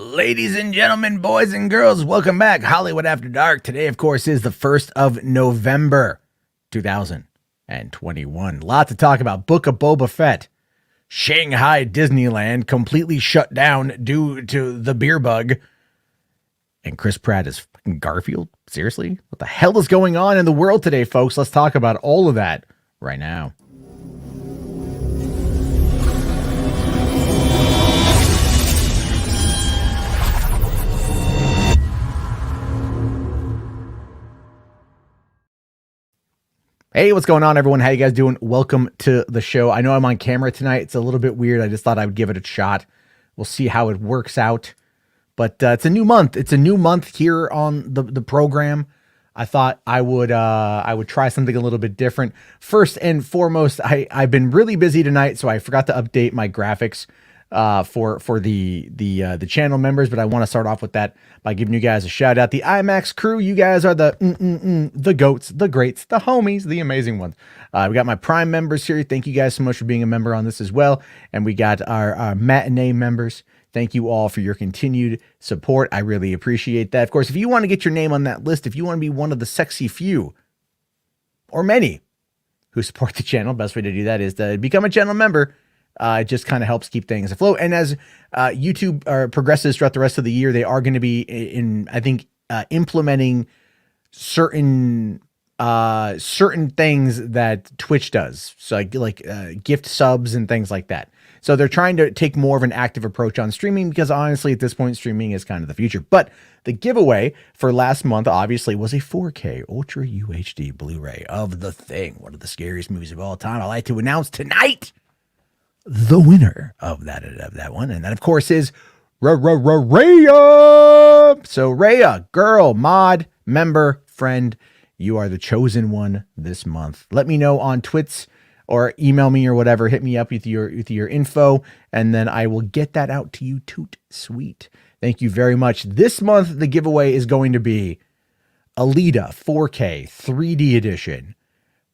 Ladies and gentlemen, boys and girls, welcome back. Hollywood After Dark. Today, of course, is the 1st of November, 2021. Lot to talk about. Book of Boba Fett. Shanghai Disneyland completely shut down due to the beer bug. And Chris Pratt is fucking Garfield? Seriously? What the hell is going on in the world today, folks? Let's talk about all of that right now. Hey, what's going on, everyone? How you guys doing? Welcome to the show. I know I'm on camera tonight. It's a little bit weird. I just thought I would give it a shot. We'll see how it works out. But it's a new month. It's a new month here on the program. I thought I would try something a little bit different. First and foremost, I've been really busy tonight, so I forgot to update my graphics for the channel members, but I want to start off with that by giving you guys a shout out. The IMAX crew, you guys are the goats, the greats, the homies, the amazing ones. We got my Prime members here. Thank you guys so much for being a member on this as well. And we got our matinee members. Thank you all for your continued support. I really appreciate that. Of course, if you want to get your name on that list, if you want to be one of the sexy few or many who support the channel, best way to do that is to become a channel member. It just kind of helps keep things afloat. And as YouTube progresses throughout the rest of the year, they are going to be implementing certain things that Twitch does. So like gift subs and things like that. So they're trying to take more of an active approach on streaming because honestly, at this point, streaming is kind of the future. But the giveaway for last month, obviously, was a 4K Ultra UHD Blu-ray of The Thing, one of the scariest movies of all time. I'd like to announce tonight the winner of that one. And that, of course, is Rhea. So Rhea, girl, mod, member, friend, you are the chosen one this month. Let me know on Twits or email me or whatever. Hit me up with your info, and then I will get that out to you. Toot sweet. Thank you very much. This month, the giveaway is going to be Alita 4K 3D edition.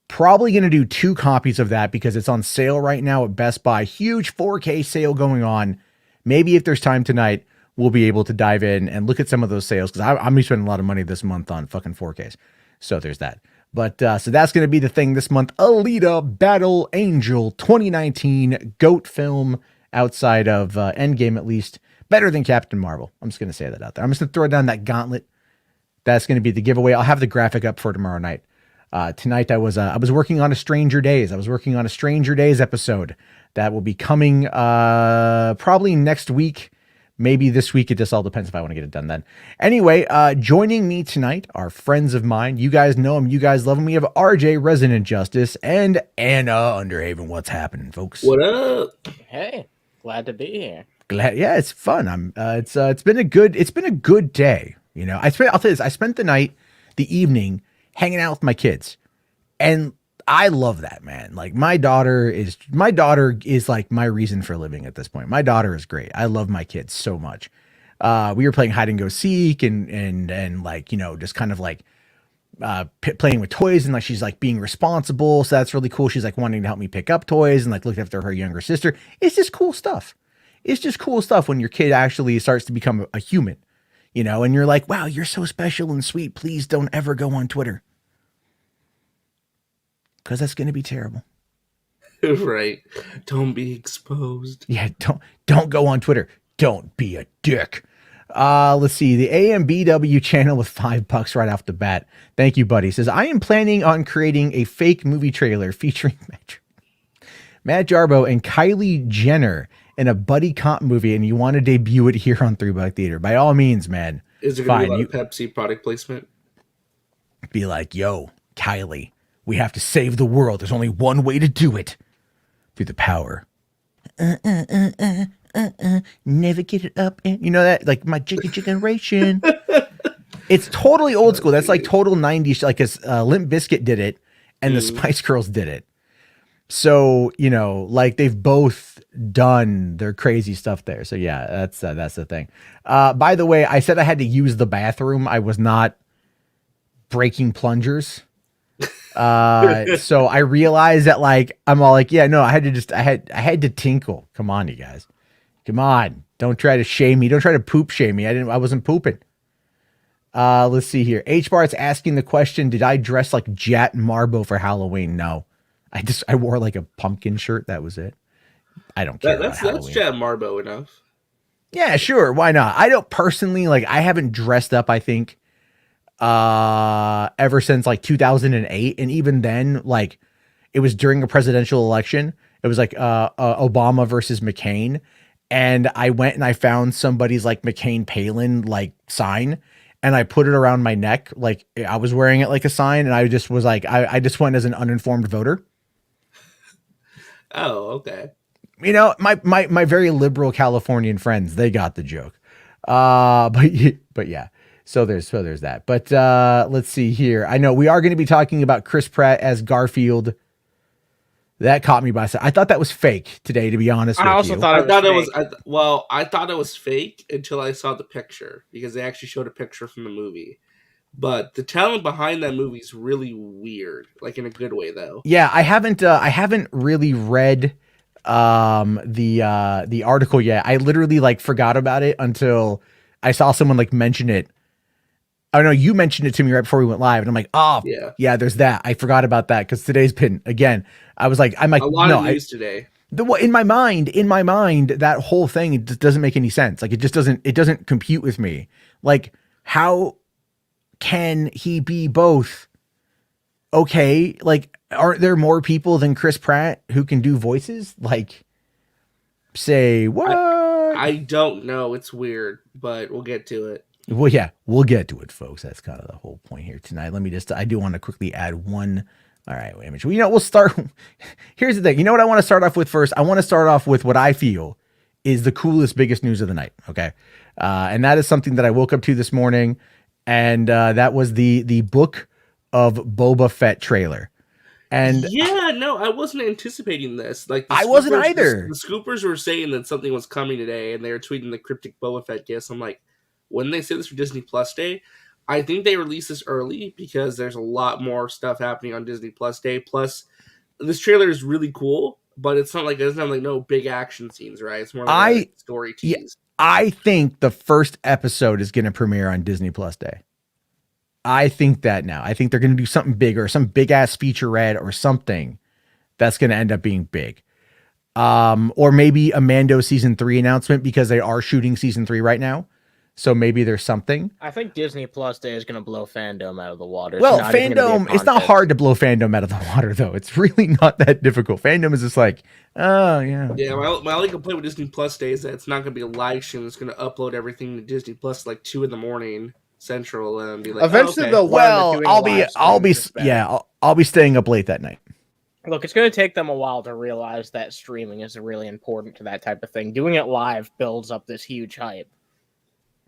Probably going to do 2 copies of that because it's on sale right now at Best Buy. Huge 4K sale going on. Maybe if there's time tonight, we'll be able to dive in and look at some of those sales because I'm going to be spending a lot of money this month on fucking 4Ks. So there's that. But so that's going to be the thing this month. Alita Battle Angel 2019 GOAT film outside of Endgame, at least. Better than Captain Marvel. I'm just going to say that out there. I'm just going to throw down that gauntlet. That's going to be the giveaway. I'll have the graphic up for tomorrow night. Tonight I was working on a Stranger Days. I was working on a Stranger Days episode that will be coming probably next week, maybe this week. It just all depends if I want to get it done then. Anyway, joining me tonight are friends of mine. You guys know them. You guys love them. We have RJ Resident Justice and Anna Underhaven. What's happening, folks? What up? Hey, glad to be here. Glad. Yeah, it's fun. It's been a good day. You know, I'll tell you this. I spent the evening hanging out with my kids, and I love that, man. Like my daughter is like my reason for living at this point. My daughter is great. I love my kids so much. We were playing hide and go seek and like, you know, just kind of like playing with toys, and like she's like being responsible. So that's really cool. She's like wanting to help me pick up toys and like look after her younger sister. It's just cool stuff. It's just cool stuff when your kid actually starts to become a human, you know, and you're like, wow, you're so special and sweet. Please don't ever go on Twitter. Because that's going to be terrible. Right. Don't be exposed. Yeah, don't go on Twitter. Don't be a dick. Let's see. The AMBW channel with $5 right off the bat. Thank you, buddy. Says, I am planning on creating a fake movie trailer featuring Matt Jarbo and Kylie Jenner in a buddy cop movie, and you want to debut it here on 3 Buck Theater. By all means, man. Is there going to be a lot of Pepsi product placement? Be like, yo, Kylie, we have to save the world. There's only one way to do it. Through the power. Never get it up. You know that? Like my generation. It's totally old school. That's like total 90s. Like Limp Bizkit did it and the Spice Girls did it. So, you know, like they've both done their crazy stuff there. So yeah, that's the thing. By the way, I said I had to use the bathroom. I was not breaking plungers. So I realized that like, I'm all like, yeah, no, I had to tinkle. Come on, you guys. Come on. Don't try to shame me. Don't try to poop shame me. I wasn't pooping. Let's see here. H-Bart's asking the question, did I dress like Jat Marbo for Halloween? No. I wore like a pumpkin shirt. That was it. I don't care about Halloween. That's Chad Marbo enough. Yeah, sure. Why not? I don't personally I haven't dressed up, I think, ever since like 2008. And even then, like it was during a presidential election. It was like Obama versus McCain. And I went and I found somebody's like McCain Palin like sign. And I put it around my neck. Like I was wearing it like a sign. And I just was like, I just went as an uninformed voter. Oh, okay. You know, my very liberal Californian friends, they got the joke. But yeah, so there's that. But let's see here. I know we are going to be talking about Chris Pratt as Garfield. That caught me by surprise. I thought that was fake today, to be honest with you. I also thought it was fake. I thought it was fake until I saw the picture, because they actually showed a picture from the movie. But the talent behind that movie is really weird, like in a good way, though. Yeah, I haven't really read the article yet. I literally like forgot about it until I saw someone like mention it. I know you mentioned it to me right before we went live, and I'm like, oh yeah, there's that. I forgot about that because today's been again. I'm like a lot of news today. In my mind, that whole thing, it just doesn't make any sense. Like it doesn't compute with me. Like how can he be both? Okay, like aren't there more people than Chris Pratt who can do voices? Like say what? I don't know. It's weird, but we'll get to it. Well, yeah, we'll get to it, folks. That's kind of the whole point here tonight. I do want to quickly add one. All right, wait a minute. We'll start. Here's the thing. You know what I want to start off with first? I want to start off with what I feel is the coolest, biggest news of the night. Okay. And that is something that I woke up to this morning. And that was the Book of Boba Fett trailer. And yeah, no, I wasn't anticipating this. Like I wasn't either. The scoopers were saying that something was coming today, and they were tweeting the cryptic Boba Fett gifts. I'm like, when they say this for Disney Plus Day, I think they released this early because there's a lot more stuff happening on Disney Plus Day. Plus, this trailer is really cool, but it's not like it doesn't have like no big action scenes, right? It's more like a story tease. Yeah, I think the first episode is going to premiere on Disney Plus Day. I think that now. I think they're going to do something bigger, some big ass featurette or something that's going to end up being big. Or maybe a Mando season 3 announcement because they are shooting season 3 right now. So maybe there's something. I think Disney Plus Day is going to blow fandom out of the water. Well, fandom, it's not hard to blow fandom out of the water, though. It's really not that difficult. Fandom is just like, oh, yeah. Yeah, my only complaint with Disney Plus Day is that it's not going to be a live stream. It's going to upload everything to Disney Plus like 2 a.m. Central and be like, eventually they'll learn I'll be staying up late that night. Look, it's going to take them a while to realize that streaming is really important to that type of thing. Doing it live builds up this huge hype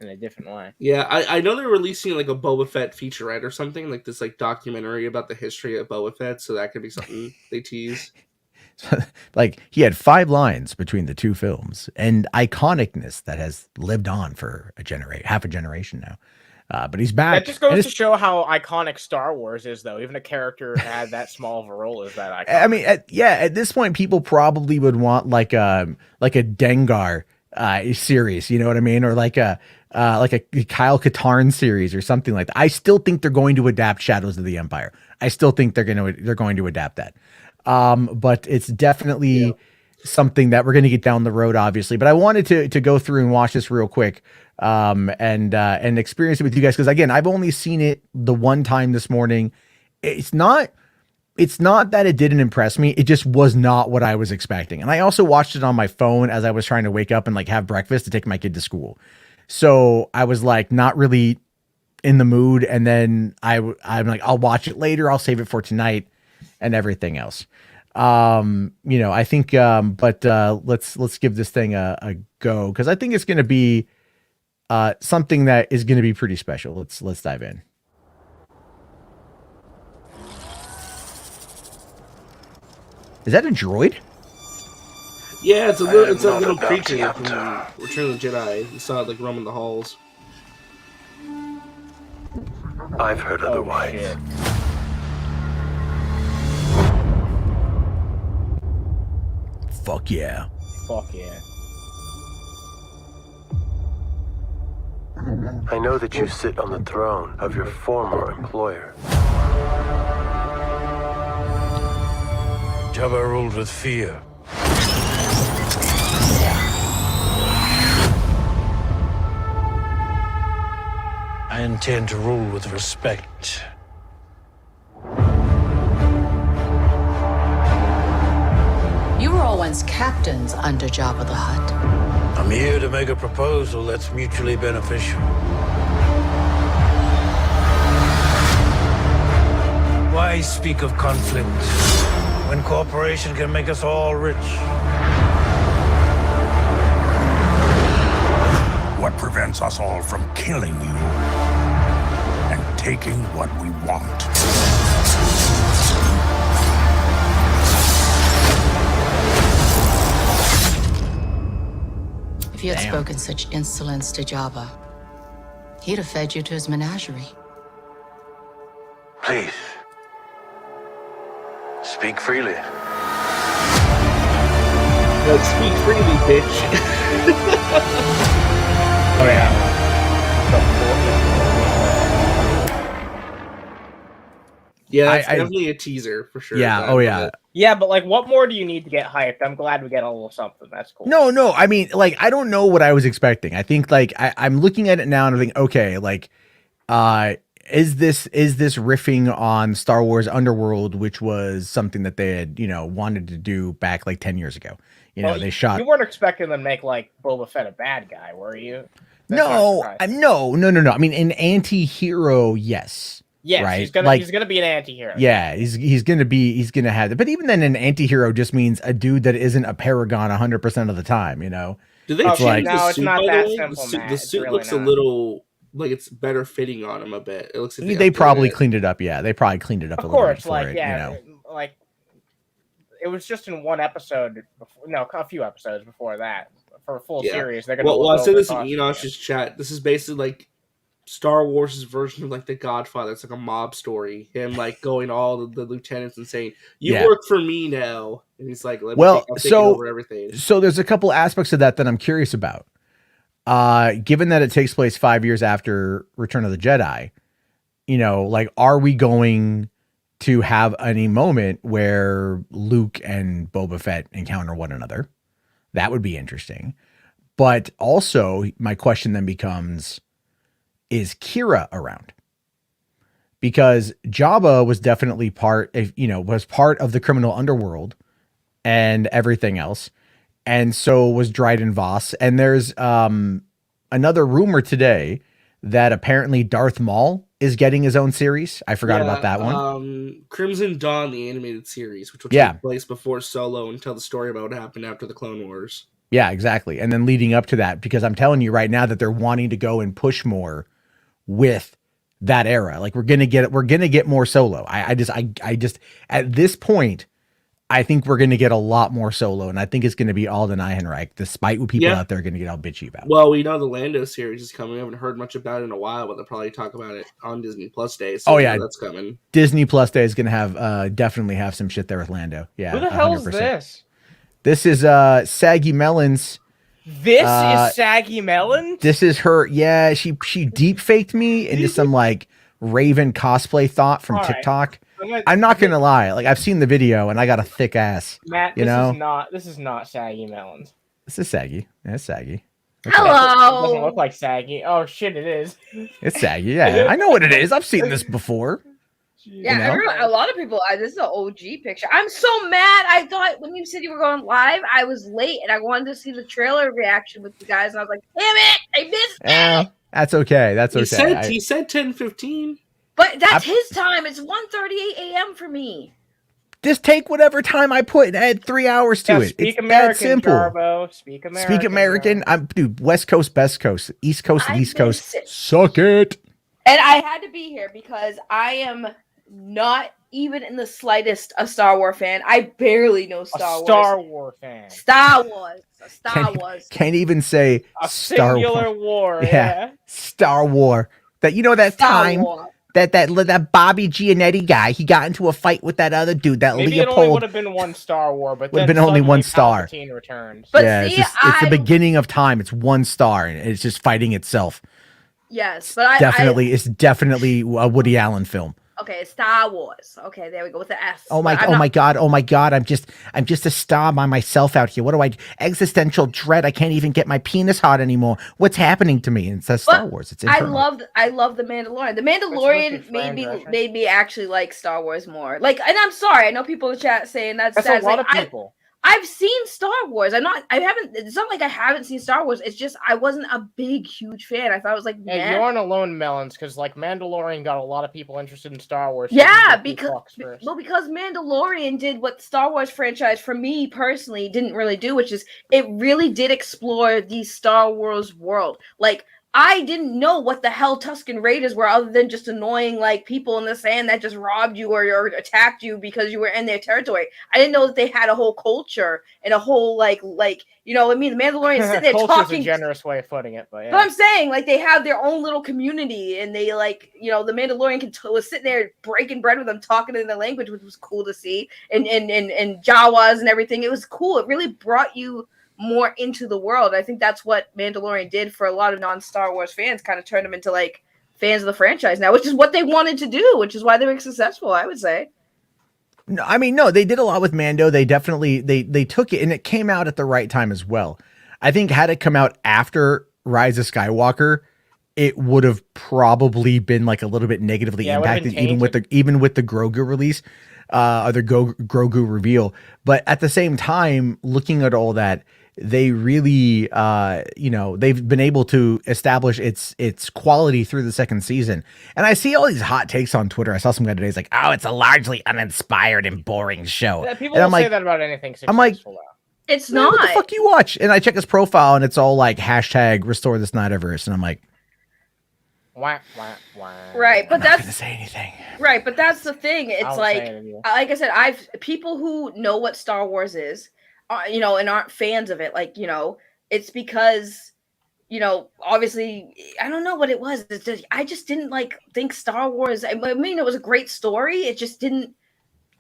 in a different way. Yeah, I know they're releasing like a Boba Fett featurette or something, like this like documentary about the history of Boba Fett, so that could be something they tease. Like he had 5 lines between the 2 films and iconicness that has lived on for half a generation now. But he's back. That just goes to show how iconic Star Wars is, though. Even a character had that small of a role is that iconic. I mean, at this point, people probably would want like a Dengar series, you know what I mean, or like a Kyle Katarn series or something like that. I still think they're going to adapt Shadows of the Empire. I still think they're going to adapt that. But it's definitely something that we're going to get down the road, obviously. But I wanted to go through and watch this real quick. And experience it with you guys, because again, I've only seen it the one time this morning. It's not that it didn't impress me, it just was not what I was expecting. And I also watched it on my phone as I was trying to wake up and like have breakfast to take my kid to school, so I was like not really in the mood. And then I'm like, I'll watch it later, I'll save it for tonight and everything else. I think but let's give this thing a go, because I think it's going to be something that is going to be pretty special. Let's dive in. Is that a droid? Yeah, it's a little creature from Return of the Jedi. You saw it like roaming the halls. I've heard otherwise. Shit. Fuck yeah. Fuck yeah. I know that you sit on the throne of your former employer. Jabba ruled with fear. I intend to rule with respect. You were all once captains under Jabba the Hutt. I'm here to make a proposal that's mutually beneficial. Why speak of conflict when cooperation can make us all rich? What prevents us all from killing you and taking what we want? If you had spoken such insolence to Jabba, he'd have fed you to his menagerie. Please. Speak freely. Let's speak freely, bitch. Oh yeah. Yeah, that's I- definitely a teaser for sure. Yeah. But Oh yeah. Yeah, but like, what more do you need to get hyped? I'm glad we get a little something. That's cool. No. I mean, like, I don't know what I was expecting. I think, like, I'm looking at it now and I think, okay, like, is this riffing on Star Wars Underworld, which was something that they had, wanted to do back like 10 years ago. Well, They shot. You weren't expecting them to make like Boba Fett a bad guy, were you? That's No. not surprising. No. I mean, an anti-hero, yes. Yes, right? he's gonna be an anti-hero. Yeah, he's gonna have it. But even then, an anti-hero just means a dude that isn't a paragon 100% of the time. do they It's change like- the No, it's suit? not By that the way, simple, the suit, Matt. the It's suit really looks a not. little like it's better fitting on him a bit. It looks like They probably updated it. cleaned it up. Yeah, they probably cleaned it up Of a little bit course, for like it. like it was just in one episode. A few episodes before that. For a full Yeah. series, they're gonna. Well, I look said over this in costume Enosh's chat. This is basically like Star Wars' version of like The Godfather. It's like a mob story. Him like going to all the lieutenants and saying, "You Yeah. work for me now," and he's like, "Let me Well, I'll take so- over everything." So there's a couple aspects of that I'm curious about. Given that it takes place 5 years after Return of the Jedi, like, are we going to have any moment where Luke and Boba Fett encounter one another? That would be interesting. But also, my question then becomes, is Kira around? Because Jabba was definitely part of the criminal underworld and everything else. And so was Dryden Voss. And there's another rumor today that apparently Darth Maul is getting his own series. I forgot about that one. Crimson Dawn, the animated series, which will Yeah. take place before Solo and tell the story about what happened after the Clone Wars. Yeah, exactly. And then leading up to that, because I'm telling you right now that they're wanting to go and push more with that era. Like, we're gonna get more Solo. I just at this point, I think we're gonna get a lot more Solo, and I think it's gonna be Alden Ehrenreich, despite what people out there are gonna get all bitchy about. Well, we know the Lando series is coming. We haven't heard much about it in a while, but they'll probably talk about it on Disney Plus Day. So Oh, yeah. that's coming. Disney Plus Day is gonna have definitely have some shit there with Lando. Yeah. Who the hell is 100%. this? This is Saggy Melons. This is Saggy Melon. This is her. Yeah, she deep faked me into some like Raven cosplay thought from All right. TikTok. I'm not gonna lie. Like, I've seen the video and I got a thick ass. Matt, you know? this is not Saggy Melons. This is Saggy. Yeah, it's Saggy. It doesn't Hello. look like Saggy. Oh shit, it is. It's Saggy. Yeah, I know what it is. I've seen this before. Yeah, You know? everyone, a lot of people. This is an OG picture. I'm so mad. I thought when you said you were going live, I was late and I wanted to see the trailer reaction with you guys, and I was like, "Damn it, I missed it!" That's okay. That's okay. He said 10:15. But that's his time. It's 1:38 a.m. for me. Just take whatever time I put and add 3 hours to Yeah, it. speak It's American, that simple. Jarbo. Speak American. Speak American. Dude, West Coast, best coast, East Coast, and I East Coast. miss it. Suck it. And I had to be here because I am not even in the slightest a Star Wars fan. I barely know A Star Wars. Star Wars fan. Star Wars. Star Wars. Can't even say A Star singular War. war. Yeah. Star War. That that Star time Wars. that Bobby Giannetti guy, he got into a fight with that other dude, that Maybe it only would Leopold. have been one Star War, but Would have then been only suddenly one star. Palpatine returned. But Yeah, see, it's the beginning of time. It's one star, and it's just fighting itself. Yes, but It's definitely a Woody Allen film. Okay, Star Wars. Okay, there we go with the S. Oh my god! I'm just a star by myself out here. What do I? Existential dread. I can't even get my penis hard anymore. What's happening to me? And it says Star Wars. It's internal. I love the Mandalorian. The Mandalorian made me actually like Star Wars more. Like, and I'm sorry, I know people in the chat saying that's a lot of people. I've seen Star Wars. It's not like I haven't seen Star Wars. It's just I wasn't a huge fan. I thought it was like, yeah, you aren't alone, Melons, because like Mandalorian got a lot of people interested in Star Wars. Yeah, because Mandalorian did what Star Wars franchise for me personally didn't really do, which is it really did explore the Star Wars world. Like, I didn't know what the hell Tusken Raiders were other than just annoying like people in the sand that just robbed you or attacked you because you were in their territory. I didn't know that they had a whole culture and a whole like you know what I mean. The Mandalorian sitting there talking. A generous way of putting it, but yeah. But I'm saying like they have their own little community and they like the Mandalorian was sitting there breaking bread with them, talking in their language, which was cool to see, and Jawas and everything. It was cool. It really brought you more into the world. I think that's what Mandalorian did for a lot of non-Star Wars fans, kind of turned them into like fans of the franchise now, which is what they wanted to do, which is why they were successful, I would say. No, I mean, no, they did a lot with Mando. They definitely they took it, and it came out at the right time as well. I think had it come out after Rise of Skywalker, it would have probably been like a little bit negatively impacted, even with the Grogu release, or the Grogu reveal. But at the same time, looking at all that, they really, they've been able to establish its quality through the second season. And I see all these hot takes on Twitter. I saw some guy today. It's like, oh, it's a largely uninspired and boring show. Yeah, people will say that about anything successful. I'm like, it's not. What the fuck you watch? And I check his profile, and it's all like hashtag restore the Snyderverse, and I'm like, wah, wah, wah. Right, but I'm not gonna say anything. Right, but that's the thing. It's like I said, people who know what Star Wars is, and aren't fans of it. Like, it's because, obviously, I don't know what it was. It's just, I just didn't think Star Wars. I mean, it was a great story. It just didn't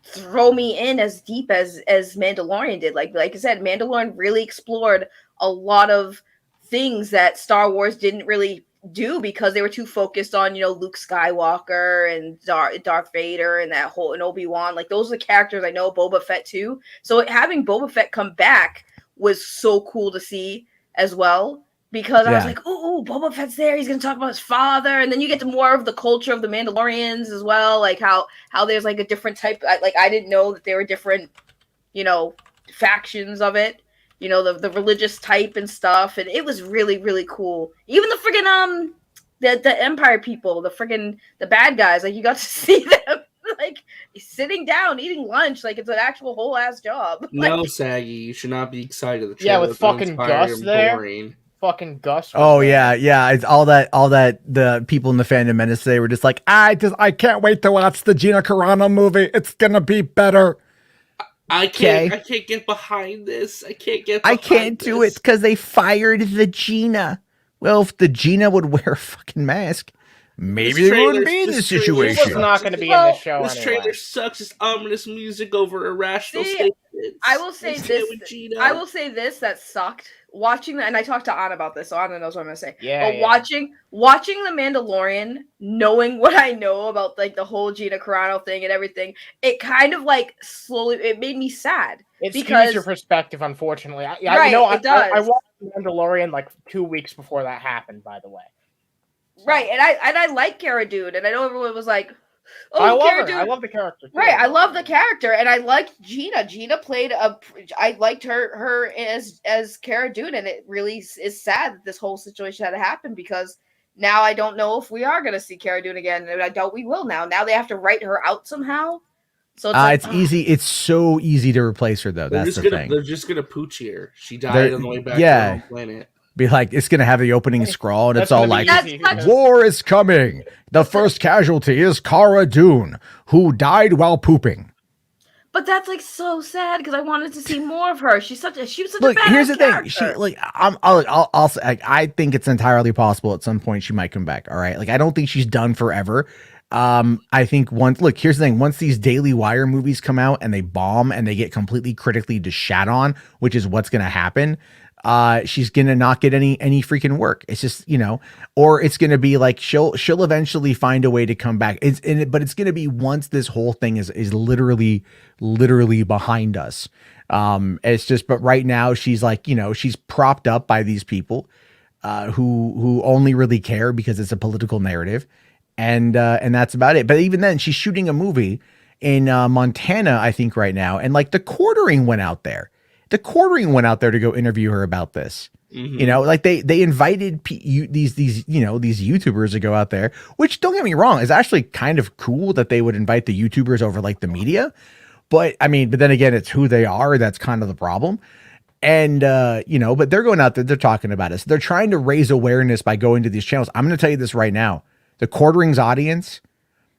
throw me in as deep as Mandalorian did. Like I said, Mandalorian really explored a lot of things that Star Wars didn't really do because they were too focused on Luke Skywalker and Darth Vader and that whole, and Obi-Wan. Like, those are the characters I know. Boba Fett too. So having Boba Fett come back was so cool to see as well, because I was like, oh, Boba Fett's there, he's gonna talk about his father, and then you get to more of the culture of the Mandalorians as well, like how there's like a different type. I didn't know that there were different factions of it, the religious type and stuff, and it was really, really cool. Even the friggin' the Empire people, the bad guys, like, you got to see them like sitting down eating lunch, like it's an actual whole ass job. No, Saggy, you should not be excited. With fucking Gus there. Boring. Fucking Gus. Oh there. yeah. It's all that the people in the Phantom Menace, they were just like, I can't wait to watch the Gina Carano movie. It's gonna be better. I can't get behind this. I can't do it because they fired the Gina. Well, if the Gina would wear a fucking mask, maybe they wouldn't be in this situation. He was not going to be in this show. This trailer sucks. It's ominous music over irrational statements. I will say this that sucked. Watching that, and I talked to Anna about this, so Anna knows what I'm gonna say. Watching The Mandalorian, knowing what I know about like the whole Gina Carano thing and everything, it kind of slowly it made me sad. It skews your perspective, unfortunately. It does. I watched The Mandalorian like 2 weeks before that happened, by the way. Right, and I like Cara Dune, and I know everyone was like, "Oh, I love her. I love the character. Right, I love the character, and I liked Gina. Gina played I liked her as Cara Dune, and it really is sad that this whole situation had to happen, because now I don't know if we are going to see Cara Dune again, and I doubt we will now. Now they have to write her out somehow. So it's easy. It's so easy to replace her, though. That's the thing. They're just gonna pooch her. She died on the way back to her home planet. Be like, it's gonna have the opening scroll, and it's all like, "War is coming. The first casualty is Cara Dune, who died while pooping." But that's so sad, because I wanted to see more of her. She was such a look. badass Here's the character. thing. I'll say, I think it's entirely possible at some point she might come back. All right, I don't think she's done forever. I think here's the thing. Once these Daily Wire movies come out and they bomb and they get completely critically shat on, which is what's going to happen, she's gonna not get any freaking work. It's just, you know, or it's gonna be like she'll eventually find a way to come back. But it's gonna be once this whole thing is literally behind us. It's just, but right now she's like, you know, she's propped up by these people who only really care because it's a political narrative, and that's about it. But even then, she's shooting a movie in Montana, I think, right now, and like the Quartering went out there. The Quartering went out there to go interview her about this. Mm-hmm. You know, like they invited these YouTubers to go out there, which, don't get me wrong, is actually kind of cool that they would invite the YouTubers over like the media. But I mean, but then again, it's who they are. That's kind of the problem. And, you know, but they're going out there, they're talking about it. So they're trying to raise awareness by going to these channels. I'm going to tell you this right now. The Quartering's audience,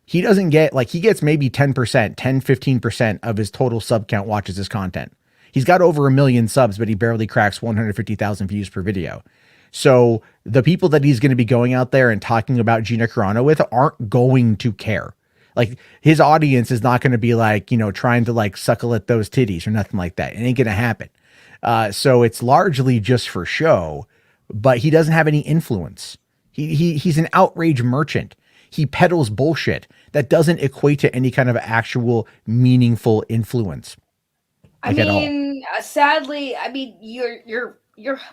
he doesn't get, like, he gets maybe 10%, 15% of his total sub count watches his content. He's got over 1 million subs, but he barely cracks 150,000 views per video. So the people that he's going to be going out there and talking about Gina Carano with aren't going to care. Like, his audience is not going to be like, you know, trying to like suckle at those titties or nothing like that. It ain't going to happen. So it's largely just for show, but he doesn't have any influence. He's an outrage merchant. He peddles bullshit that doesn't equate to any kind of actual meaningful influence. Like, I mean, sadly, I mean, you're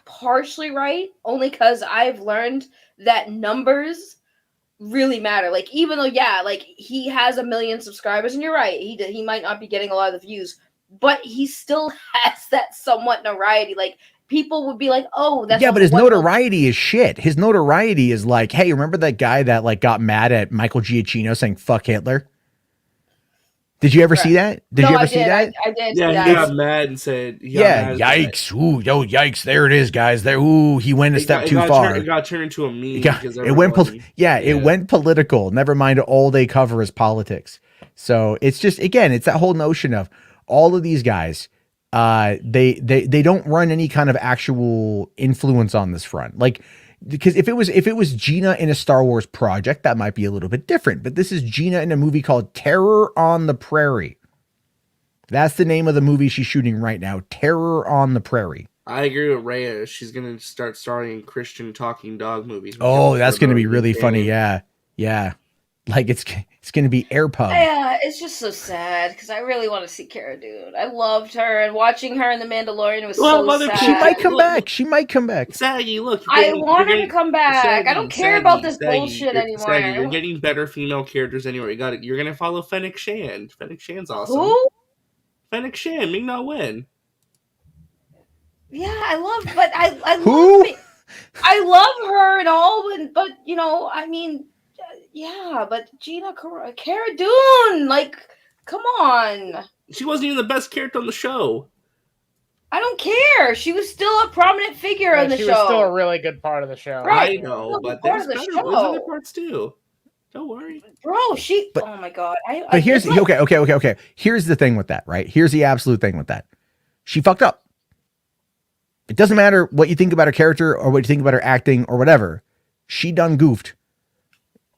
partially right, only because I've learned that numbers really matter. Like, even though, yeah, like, he has 1 million subscribers, and you're right, he might not be getting a lot of the views, but he still has that somewhat notoriety. Like, people would be like, oh, that's... Yeah, but his notoriety is shit. His notoriety is like, hey, remember that guy that like got mad at Michael Giacchino saying fuck Hitler? Did you ever see that? Did you ever see that? I did. Yeah, he got mad and said, yikes. Ooh, yo, yikes. There it is, guys. There. Ooh, he went a step too far. It got turned into a meme. It went political. Never mind, all they cover is politics. So it's just, again, it's that whole notion of all of these guys, they don't run any kind of actual influence on this front. Like, because if it was Gina in a Star Wars project, that might be a little bit different. But this is Gina in a movie called Terror on the Prairie. That's the name of the movie she's shooting right now. Terror on the Prairie. I agree with Rhea. She's going to start starring in Christian talking dog movies. Oh, that's going to be really funny. Yeah. Yeah. Like, it's going to be AirPub. Yeah, it's just so sad because I really want to see Cara Dune. I loved her, and watching her in The Mandalorian was so sad. She might come back. She might come back. Saggy, look. I want her to come back. Saggy, I don't care about this bullshit anymore. Saggy, you're getting better female characters anyway. You're going to follow Fennec Shand. Fennec Shand's awesome. Who? Fennec Shand, Ming-Na Wen. Yeah, I love her and all, but you know, I mean, yeah, but Cara Dune, like, come on. She wasn't even the best character on the show. I don't care. She was still a prominent figure on the show. She was still a really good part of the show. Right. I know, but there's other parts too. Don't worry. Bro, oh my God. But here's, okay. Here's the thing with that, right? Here's the absolute thing with that. She fucked up. It doesn't matter what you think about her character or what you think about her acting or whatever. She done goofed.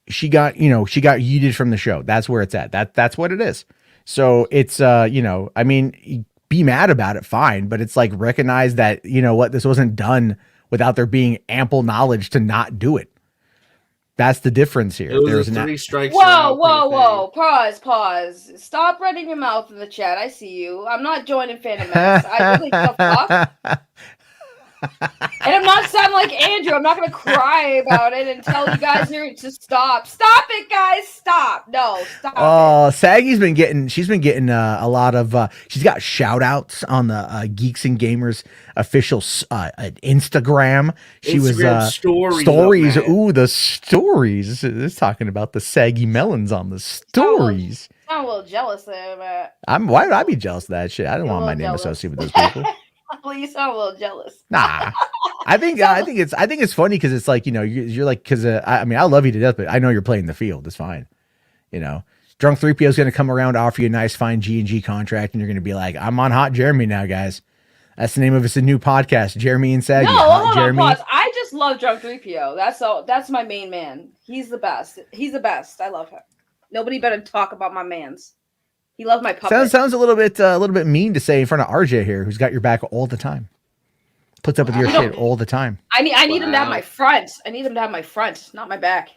She got yeeted from the show. That's where it's at. That's what it is. So it's, I mean, be mad about it, fine. But it's like, recognize that, you know what, this wasn't done without there being ample knowledge to not do it. That's the difference here. There's 3 strikes. Whoa. Pause. Stop running your mouth in the chat. I see you. I'm not joining Phantom Menace. I really the fuck. And I'm not sounding like Andrew. I'm not going to cry about it and tell you guys to stop. Stop it, guys. Stop. No, stop. Oh, Saggy's been getting, a lot of, she's got shout outs on the Geeks and Gamers official Instagram. She was stories. Ooh, the stories. It's talking about the saggy melons on the stories. I'm a little jealous there, man. Why would I be jealous of that shit? I don't want my name associated with those people. Well, you sound a little jealous. Nah, I think it's funny because it's like, you know, you're like, because I mean, I love you to death, but I know you're playing the field. It's fine. You know, Drunk 3PO is going to come around, offer you a nice, fine G&G contract, and you're going to be like, I'm on Hot Jeremy now, guys. That's the name of it's a new podcast, Jeremy and Saggy. No, hold on, pause. I just love Drunk 3PO. That's all. That's my main man. He's the best. I love him. Nobody better talk about my mans. He loved my puppet. Sounds a little bit mean to say in front of RJ here, who's got your back all the time. puts up with your shit all the time. I need him to have my front. I need him to have my front, not my back.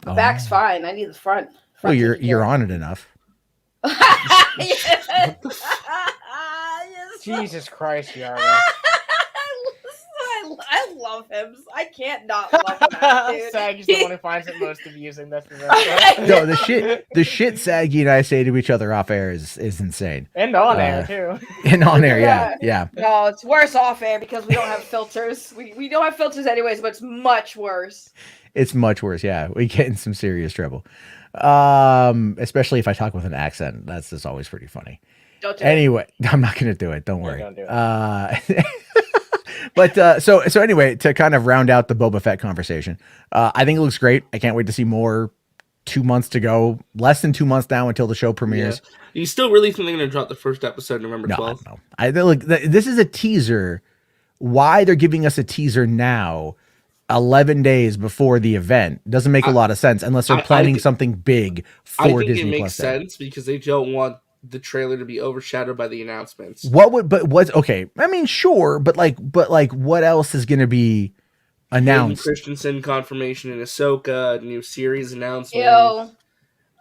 My back's fine. I need the front. Well, you're on it enough. Jesus Christ, Yarra. I love him. I can't not love him, dude. Saggy's the one who finds it most amusing. That's No, the shit Saggy and I say to each other off air is insane. And on air too. And on air, yeah. No, it's worse off air because we don't have filters. We don't have filters anyways, but it's much worse. It's much worse, yeah. We get in some serious trouble. Especially if I talk with an accent. That's just always pretty funny. Don't do anyway, I'm not gonna do it. Don't worry. Don't do it. But so anyway, to kind of round out the Boba Fett conversation, I think it looks great. I can't wait to see more. 2 months to go, less than 2 months now until the show premieres. Yeah. You still really think they're going to drop the first episode November 12th? No. This is a teaser. Why they're giving us a teaser now, 11 days before the event, doesn't make a lot of sense unless they're planning something big for Disney Plus. I think it makes sense because they don't want the trailer to be overshadowed by the announcements. Okay? I mean, sure, but what else is going to be announced? Christensen confirmation in Ahsoka, new series announcement.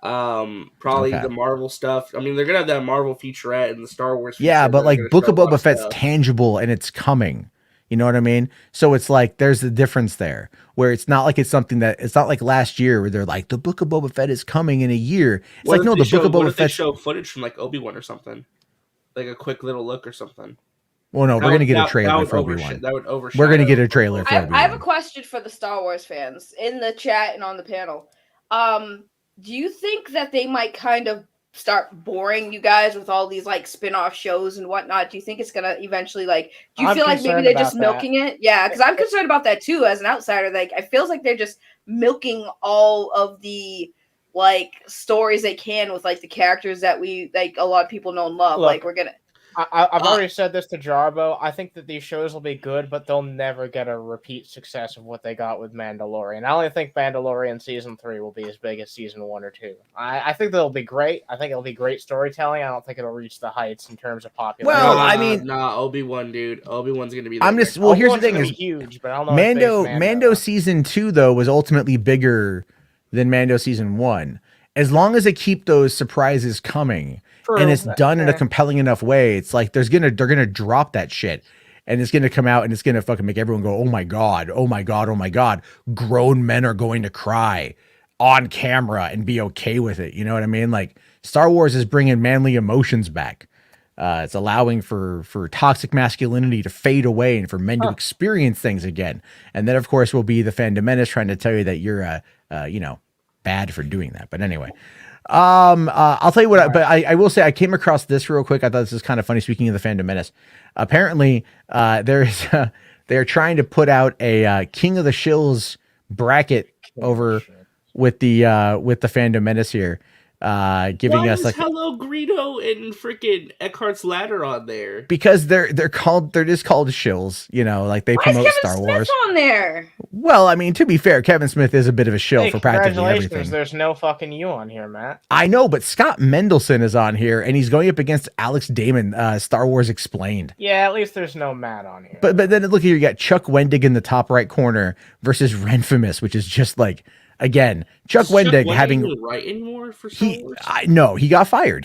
Probably the Marvel stuff. I mean, they're gonna have that Marvel featurette and the Star Wars featurette. Yeah, but like Book of Boba Fett's tangible and it's coming. You know what I mean? So it's like there's a difference there where it's not like it's something that it's not like last year where they're like the Book of Boba Fett is coming in a year. It's like no, the Book of Boba Fett show footage from like Obi-Wan or something, like a quick little look or something. Well, no, we're going to get a trailer for Obi-Wan. That would overshadow. We're going to get a trailer for Obi-Wan. I have a question for the Star Wars fans in the chat and on the panel. Do you think that they might kind of start boring you guys with all these like spin-off shows and whatnot? Do you think it's going to eventually do you feel like maybe they're just milking it? Yeah, because I'm concerned about that too as an outsider. Like, I feel like they're just milking all of the like stories they can with like the characters that we like a lot of people know and love. Look, like we're going to I've already said this to Jarbo. I think that these shows will be good, but they'll never get a repeat success of what they got with Mandalorian. I only think Mandalorian Season 3 will be as big as Season 1 or 2. I think they'll be great. I think it'll be great storytelling. I don't think it'll reach the heights in terms of popularity. Well, I mean... Obi-Wan, dude. Obi-Wan's going to be... Here's the thing. Is huge, but I don't know Mando Season 2, though, was ultimately bigger than Mando Season 1. As long as they keep those surprises coming... and it's done in a compelling enough way, it's like they're gonna drop that shit, and it's gonna come out and it's gonna fucking make everyone go, oh my god, oh my god, oh my god. Grown men are going to cry on camera and be okay with it. You know what I mean? Like Star Wars is bringing manly emotions back. It's allowing for toxic masculinity to fade away and for men to experience things again. And then of course will be the Fandom Menace trying to tell you that you're bad for doing that. But anyway. I'll tell you what, I will say I came across this real quick. I thought this was kind of funny. Speaking of the Fandom Menace, apparently they're trying to put out a King of the Shills bracket over with the Fandom Menace here, giving us like Hello Greedo and freaking Eckhart's Ladder on there because they're just called shills. You know, like they promote Star Wars on there. Well, I mean, to be fair, Kevin Smith is a bit of a shill for practically everything. There's no fucking you on here, Matt. I know, but Scott Mendelson is on here, and he's going up against Alex Damon, Star Wars Explained. Yeah, at least there's no Matt on here. But then look here, you got Chuck Wendig in the top right corner versus Renfamous, which is just like, again, Chuck Wendig having right anymore for Star Wars? No, he got fired.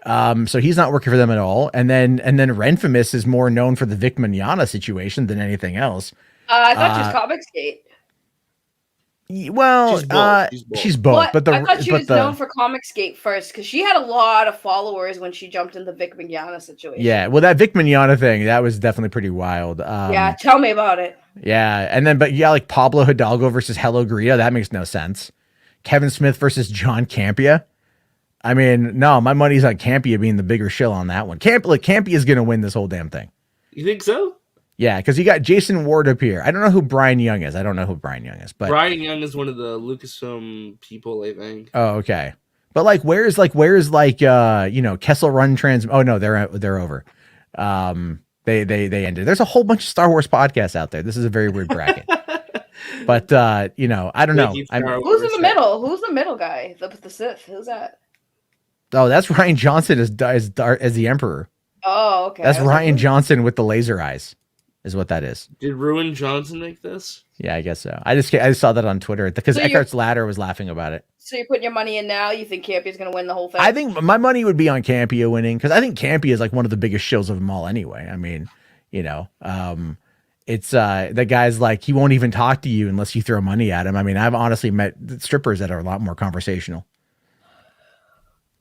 So he's not working for them at all. And then Renfamous is more known for the Vic Mignogna situation than anything else. I thought she was Comicsgate. Well, she's both. But I thought she was known for Comicsgate first because she had a lot of followers when she jumped in the Vic Mignogna situation. Yeah, well, that Vic Mignogna thing, that was definitely pretty wild. Yeah, tell me about it. Yeah, and then like Pablo Hidalgo versus Hello Greedo, that makes no sense. Kevin Smith versus John Campea. I mean, no, my money's on Campea being the bigger shill on that one. Campea is going to win this whole damn thing. You think so? Yeah, because you got Jason Ward up here. I don't know who Brian Young is. But Brian Young is one of the Lucasfilm people, I think. Oh, okay. But where's Kessel Run Trans? Oh no, they're over. They ended. There's a whole bunch of Star Wars podcasts out there. This is a very weird bracket. But I don't know. Who's in the middle? Who's the middle guy? The Sith. Who's that? Oh, that's Ryan Johnson as the Emperor. Oh, okay. That's Ryan Johnson with the laser eyes, is what that is. Did Ruin Johnson make this? Yeah, I guess so. I just saw that on Twitter because Eckhart's Ladder was laughing about it. So you're putting your money in now? You think Campia's going to win the whole thing? I think my money would be on Campia winning because I think Campia is like one of the biggest shills of them all anyway. I mean, you know, it's the guy's like, he won't even talk to you unless you throw money at him. I mean, I've honestly met strippers that are a lot more conversational.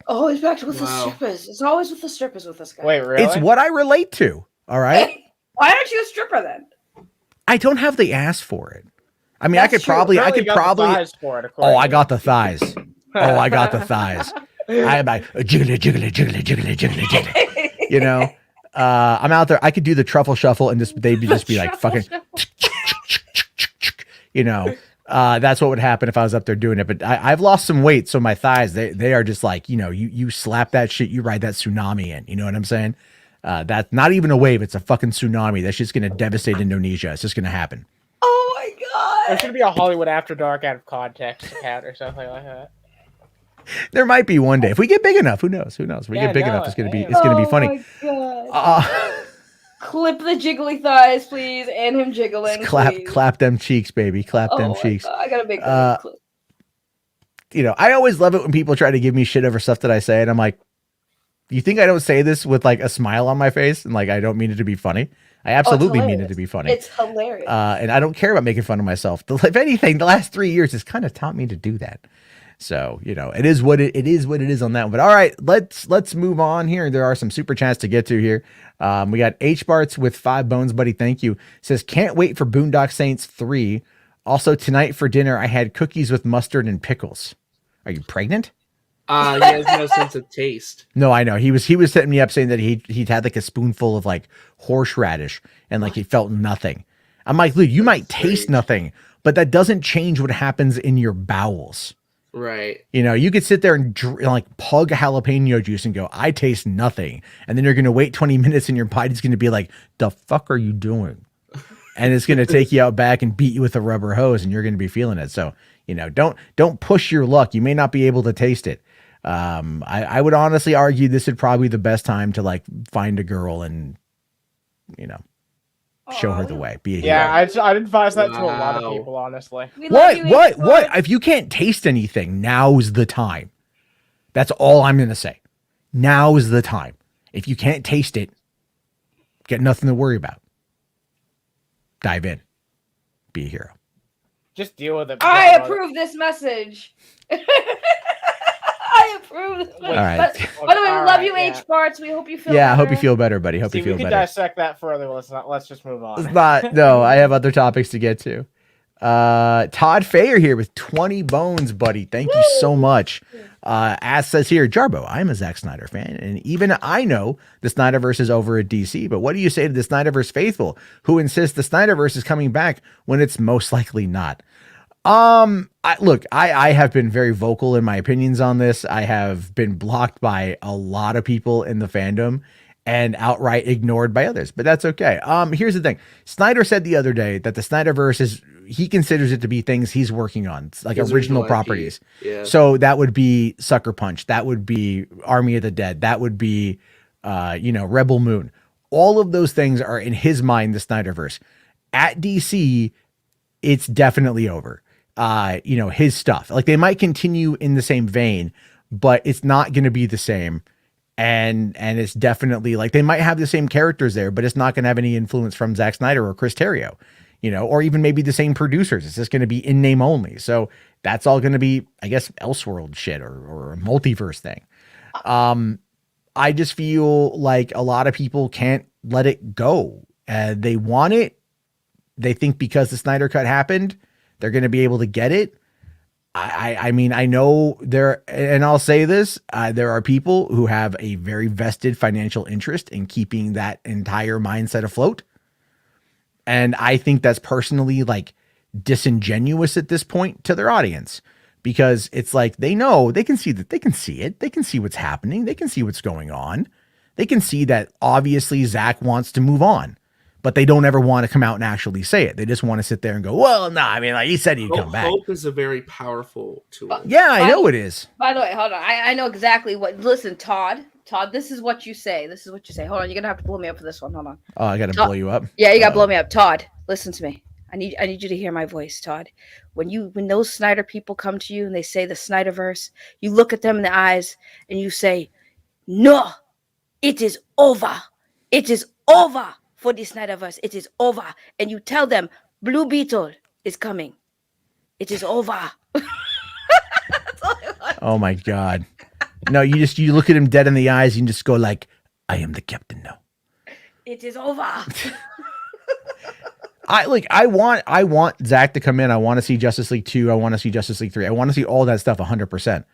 Always back with the strippers. It's always with the strippers with this guy. Wait, really? It's what I relate to. All right. Why aren't you a stripper then? I don't have the ass for it. I mean, I could probably. I got the thighs. Oh, I got the thighs. I'm like jiggly, jiggly, jiggly, jiggly, jiggly, jiggly. You know, I'm out there. I could do the truffle shuffle, and they'd just be like fucking. You know, that's what would happen if I was up there doing it. But I've lost some weight, so my thighs they are just like, you know, you slap that shit, you ride that tsunami in. You know what I'm saying? That's not even a wave; it's a fucking tsunami. That's just gonna devastate Indonesia. It's just gonna happen. Oh my god! There should be a Hollywood After Dark out of context account or something like that. There might be one day if we get big enough. Who knows? Who knows? We get big enough. It's gonna be funny. My god. Clip the jiggly thighs, please, and him jiggling. Clap them cheeks, baby. Clap them cheeks. God. I gotta make a clip. You know, I always love it when people try to give me shit over stuff that I say, and I'm like, you think I don't say this with like a smile on my face and like I don't mean it to be funny? I absolutely mean it to be funny. It's hilarious. And I don't care about making fun of myself. If anything, the last 3 years has kind of taught me to do that. So, you know, it is what it is on that one. But all right, let's move on here. There are some super chats to get to here. We got H Barts with 5 bones, buddy. Thank you. Says, can't wait for Boondock Saints 3. Also, tonight for dinner, I had cookies with mustard and pickles. Are you pregnant? He has no sense of taste. No, I know. He was setting me up saying that he'd had like a spoonful of like horseradish and like he felt nothing. I'm like, Luke, you might taste nothing, but that doesn't change what happens in your bowels. Right. You know, you could sit there and like pug jalapeno juice and go, I taste nothing. And then you're going to wait 20 minutes and your body's going to be like, the fuck are you doing? And it's going to take you out back and beat you with a rubber hose and you're going to be feeling it. So, you know, don't push your luck. You may not be able to taste it. I would honestly argue this would probably be the best time to like find a girl and, you know, show her the way. Be a hero. I'd advise that to a lot of people, honestly. What? If you can't taste anything, now's the time. That's all I'm going to say. Now is the time. If you can't taste it, get nothing to worry about. Dive in. Be a hero. Just deal with it. I approve this message. I approve. All right. By the way, we love you, H Barts. We hope you feel better. I hope you feel better, buddy. Hope you feel better. We can dissect that further. Let's just move on. No, I have other topics to get to. Todd Fayer here with 20 bones, buddy. Thank you so much. As says here, Jarbo, I'm a Zack Snyder fan, and even I know the Snyderverse is over at DC, but what do you say to the Snyderverse faithful who insist the Snyderverse is coming back when it's most likely not? I have been very vocal in my opinions on this. I have been blocked by a lot of people in the fandom and outright ignored by others, but that's okay. Here's the thing. Snyder said the other day that the Snyderverse he considers it to be things he's working on, like original properties. Yeah. So that would be Sucker Punch. That would be Army of the Dead. That would be, Rebel Moon. All of those things are in his mind, the Snyderverse. At DC, it's definitely over. His stuff. Like they might continue in the same vein, but it's not going to be the same. And it's definitely like they might have the same characters there, but it's not going to have any influence from Zack Snyder or Chris Terrio, or even maybe the same producers. It's just going to be in name only. So that's all going to be, I guess, Elseworld shit or a multiverse thing. I just feel like a lot of people can't let it go. They want it. They think because the Snyder Cut happened, they're going to be able to get it. I mean, I know and I'll say this, there are people who have a very vested financial interest in keeping that entire mindset afloat. And I think that's personally like disingenuous at this point to their audience, because it's like, they know they can see it. They can see what's happening. They can see what's going on. They can see that obviously Zach wants to move on, but they don't ever want to come out and actually say it. They just want to sit there and go, well, no, I mean, like he said he'd come back. Hope is a very powerful tool. Yeah, I know it is. By the way, hold on. I know exactly what. Listen, Todd, Todd, this is what you say. Hold on, you're gonna have to blow me up for this one. Hold on. Oh, I gotta blow you up. Yeah, you gotta blow me up. Todd, listen to me. I need you to hear my voice, Todd. When those Snyder people come to you and they say the Snyderverse, you look at them in the eyes and you say, "No, it is over. It is over for the Snyderverse. It is over." And you tell them, Blue Beetle is coming. It is over. Oh my God. No, you look at him dead in the eyes and just go like, "I am the captain now. It is over." I want Zach to come in. I want to see Justice League 2. I want to see Justice League 3. I want to see all that stuff 100%.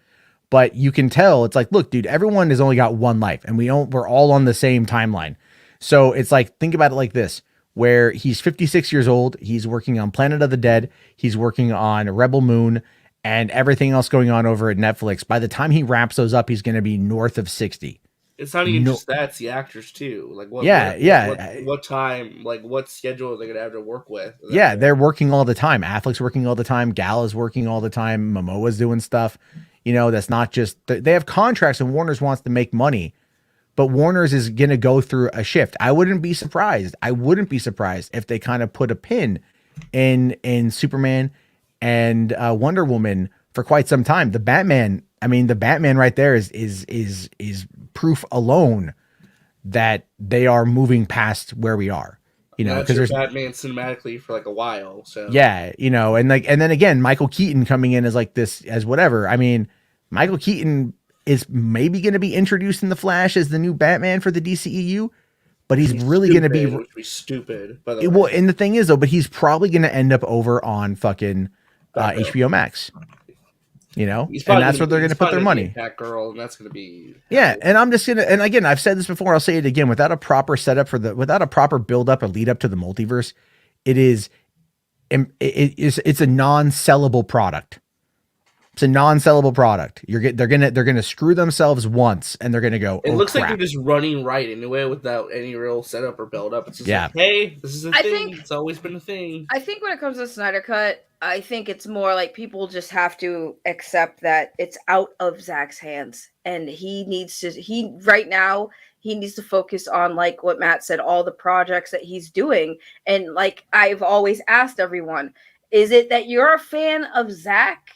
But you can tell it's like, look, dude, everyone has only got one life and we're all on the same timeline. So it's like, think about it like this, where he's 56 years old. He's working on Planet of the Dead. He's working on Rebel Moon and everything else going on over at Netflix. By the time he wraps those up, he's going to be north of 60. It's not even just that; it's the actors too. Like what time, like what schedule are they gonna have to work with? Yeah, they're working all the time. Affleck's working all the time. Gala's working all the time. Momoa's doing stuff. That's not just they have contracts, and Warner's wants to make money, but Warner's is gonna go through a shift. I wouldn't be surprised if they kind of put a pin in Superman and Wonder Woman for quite some time. The Batman right there is proof alone that they are moving past where we are, because there's Batman cinematically for like a while. So yeah, and then again, Michael Keaton coming in as like this, as whatever. I mean, Michael Keaton is maybe going to be introduced in the Flash as the new Batman for the DCEU, but he's really going to be stupid. Well, and the thing is though, but he's probably going to end up over on fucking HBO Max. And that's where they're going to put their money. That girl, and that's going to be and I'm just gonna, and again, I've said this before, I'll say it again. Without a proper setup without a proper build up or lead up to the multiverse, it's a non-sellable product. It's a non-sellable product. They're gonna screw themselves once, and they're gonna go. It looks crap. like they're just running right anyway without any real setup or build up. It's just like, hey, this is a thing. It's always been a thing. I think when it comes to Snyder Cut, I think it's more like people just have to accept that it's out of Zach's hands, and he needs to focus on, like what Matt said, all the projects that he's doing. And like I've always asked everyone, is it that you're a fan of Zach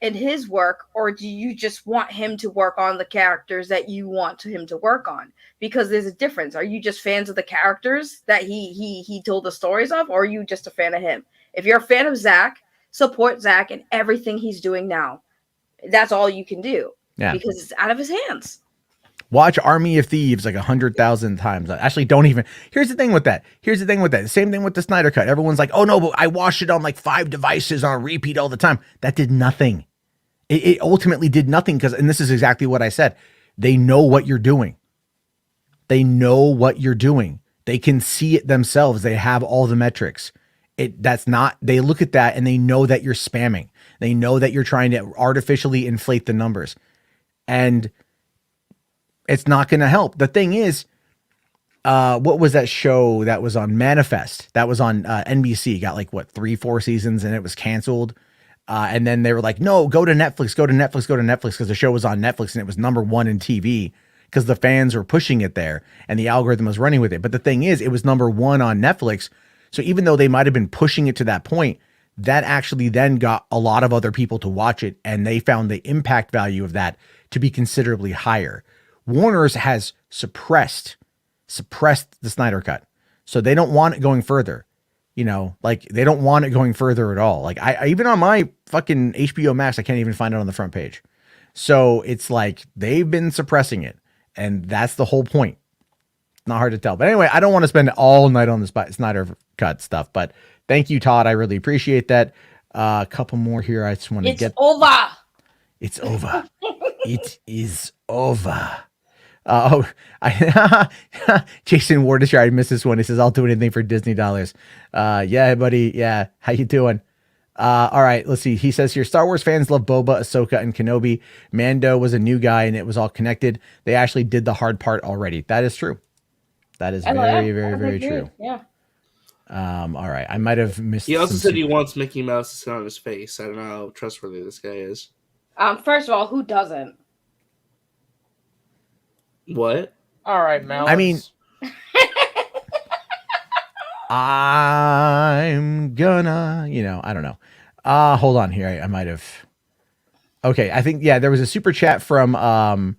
and his work, or do you just want him to work on the characters that you want him to work on? Because there's a difference. Are you just fans of the characters that he told the stories of, or are you just a fan of him? If you're a fan of Zach, support Zach and everything he's doing now. That's all you can do. Yeah. Because it's out of his hands. Watch Army of Thieves like 100,000 times. Actually, don't even. Here's the thing with that. Same thing with the Snyder Cut. Everyone's like, oh no, but I watched it on like 5 devices on repeat all the time. That did nothing. It ultimately did nothing because, and this is exactly what I said. They know what you're doing. They can see it themselves. They have all the metrics. They look at that and they know that you're spamming. They know that you're trying to artificially inflate the numbers, and it's not going to help. The thing is, what was that show that was on Manifest? That was on NBC. Got like 3-4 seasons, and it was canceled. And then they were like, no, go to Netflix, because the show was on Netflix and it was #1 in TV because the fans were pushing it there and the algorithm was running with it. But the thing is, it was #1 on Netflix. So even though they might have been pushing it to that point, that actually then got a lot of other people to watch it, and they found the impact value of that to be considerably higher. Warner's has suppressed the Snyder Cut. So they don't want it going further. They don't want it going further at all. Like I even on my fucking HBO Max, I can't even find it on the front page. So it's like they've been suppressing it, and that's the whole point. Not hard to tell. But anyway, I don't want to spend all night on the Snyder Cut stuff, but thank you, Todd. I really appreciate that. A couple more here. I just want to get over. It's over. It is over. Jason Ward is here. I missed this one. He says, I'll do anything for Disney dollars. Yeah, buddy. Yeah. How you doing? All right, let's see. He says here, Star Wars fans love Boba, Ahsoka, and Kenobi. Mando was a new guy and it was all connected. They actually did the hard part already. That is true. That is very true. Yeah. All right. I might have missed. He also said he wants Mickey Mouse to sit on his face. I don't know how trustworthy this guy is. First of all, who doesn't? What? All right, Mel. I mean, I'm gonna, I don't know. Hold on here. I might have. Okay, I think there was a super chat from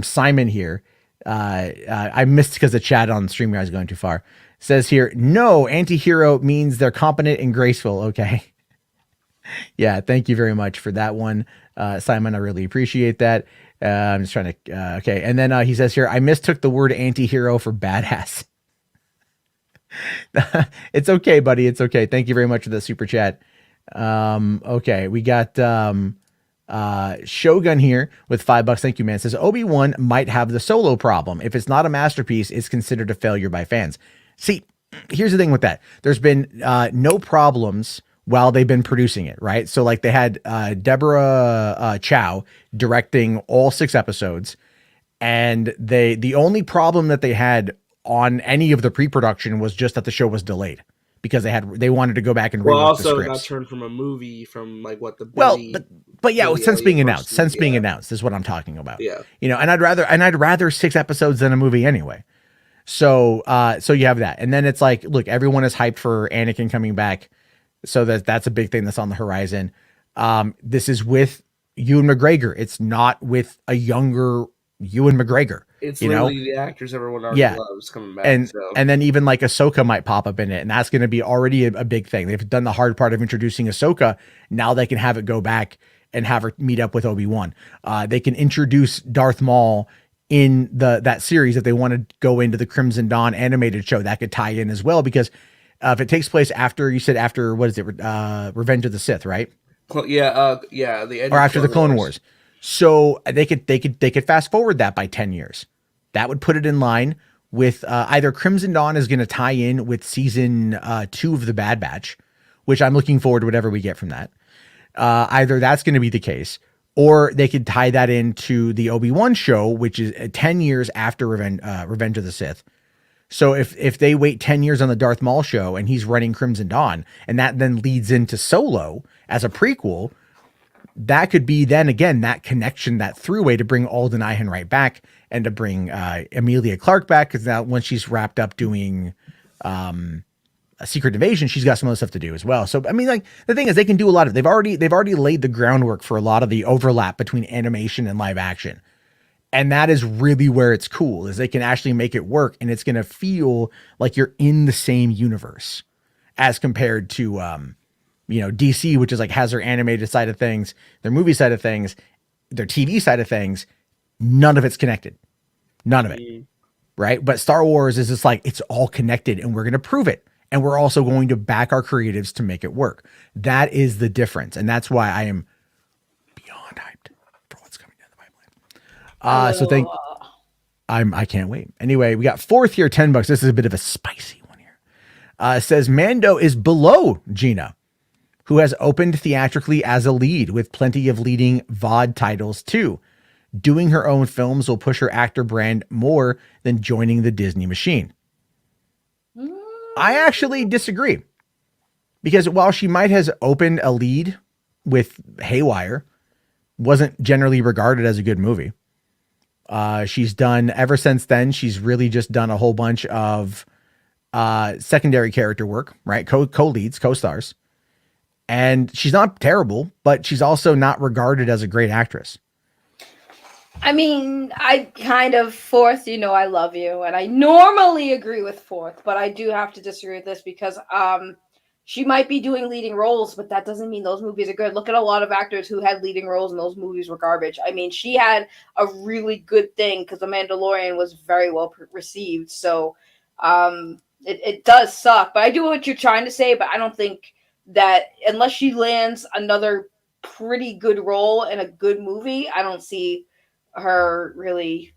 Simon here. I missed because the chat on StreamYard is going too far. Says here, no, anti-hero means they're competent and graceful. Okay. Yeah, thank you very much for that one, Simon. I really appreciate that. I'm just trying to. Okay, and then he says here, I mistook the word anti-hero for badass. It's okay, buddy. It's okay. Thank you very much for the super chat. Okay, we got Shogun here with $5. Thank you, man. Says Obi-Wan might have the Solo problem. If it's not a masterpiece, it's considered a failure by fans. See, here's the thing with that. There's been no problems while they've been producing it, right? So like they had Deborah Chow directing all 6 episodes, and the only problem that they had on any of the pre-production was just that the show was delayed because they wanted to go back and rework the scripts. It got turned from a movie from like what the Billy, but since being announced is what I'm talking about. Yeah, and I'd rather 6 episodes than a movie anyway. So you have that, and then it's like, look, everyone is hyped for Anakin coming back, so that's a big thing that's on the horizon. This is with Ewan McGregor. It's not with a younger Ewan McGregor. It's literally the actors everyone already loves coming back. And then even like Ahsoka might pop up in it, and that's going to be already a big thing. They've done the hard part of introducing Ahsoka. Now they can have it go back and have her meet up with Obi-Wan. They can introduce Darth Maul in that series if they want to go into the Crimson Dawn animated show. That could tie in as well, because if it takes place after what is it, Revenge of the Sith, right? The end or after the Clone Wars. So they could fast forward that by 10 years. That would put it in line with either Crimson Dawn is going to tie in with season 2 of the Bad Batch, which I'm looking forward to whatever we get from that. Either that's going to be the case, or they could tie that into the Obi-Wan show, which is 10 years after Revenge of the Sith. So if they wait 10 years on the Darth Maul show and he's running Crimson Dawn, and that then leads into Solo as a prequel, that could be then again that connection, that throughway to bring Alden Ehrenreich back and to bring Emilia Clarke back, because now once she's wrapped up doing a Secret Invasion, she's got some other stuff to do as well. So I mean, like, the thing is, they can do a lot of. They've already laid the groundwork for a lot of the overlap between animation and live action, and that is really where it's cool. Is they can actually make it work, and it's going to feel like you're in the same universe as compared to DC, which is like has their animated side of things, their movie side of things, their TV side of things. None of it's connected. None of it. Right. But Star Wars is just like, it's all connected, and we're going to prove it. And we're also going to back our creatives to make it work. That is the difference. And that's why I am beyond hyped for what's coming down the pipeline. I can't wait. Anyway, we got fourth here, $10. This is a bit of a spicy one here. It says Mando is below Gina, who has opened theatrically as a lead with plenty of leading VOD titles too. Doing her own films will push her actor brand more than joining the Disney machine. I actually disagree, because while she might has opened a lead with Haywire, wasn't generally regarded as a good movie. She's done, ever since then, she's really just done a whole bunch of secondary character work, right? Co-leads, co-stars. And she's not terrible, but she's also not regarded as a great actress. I mean, I kind of, Fourth, I love you, and I normally agree with Fourth, but I do have to disagree with this because she might be doing leading roles, but that doesn't mean those movies are good. Look at a lot of actors who had leading roles and those movies were garbage. I mean, she had a really good thing because The Mandalorian was very well received, so it does suck. But I do what you're trying to say, but I don't think that unless she lands another pretty good role in a good movie, I don't see her really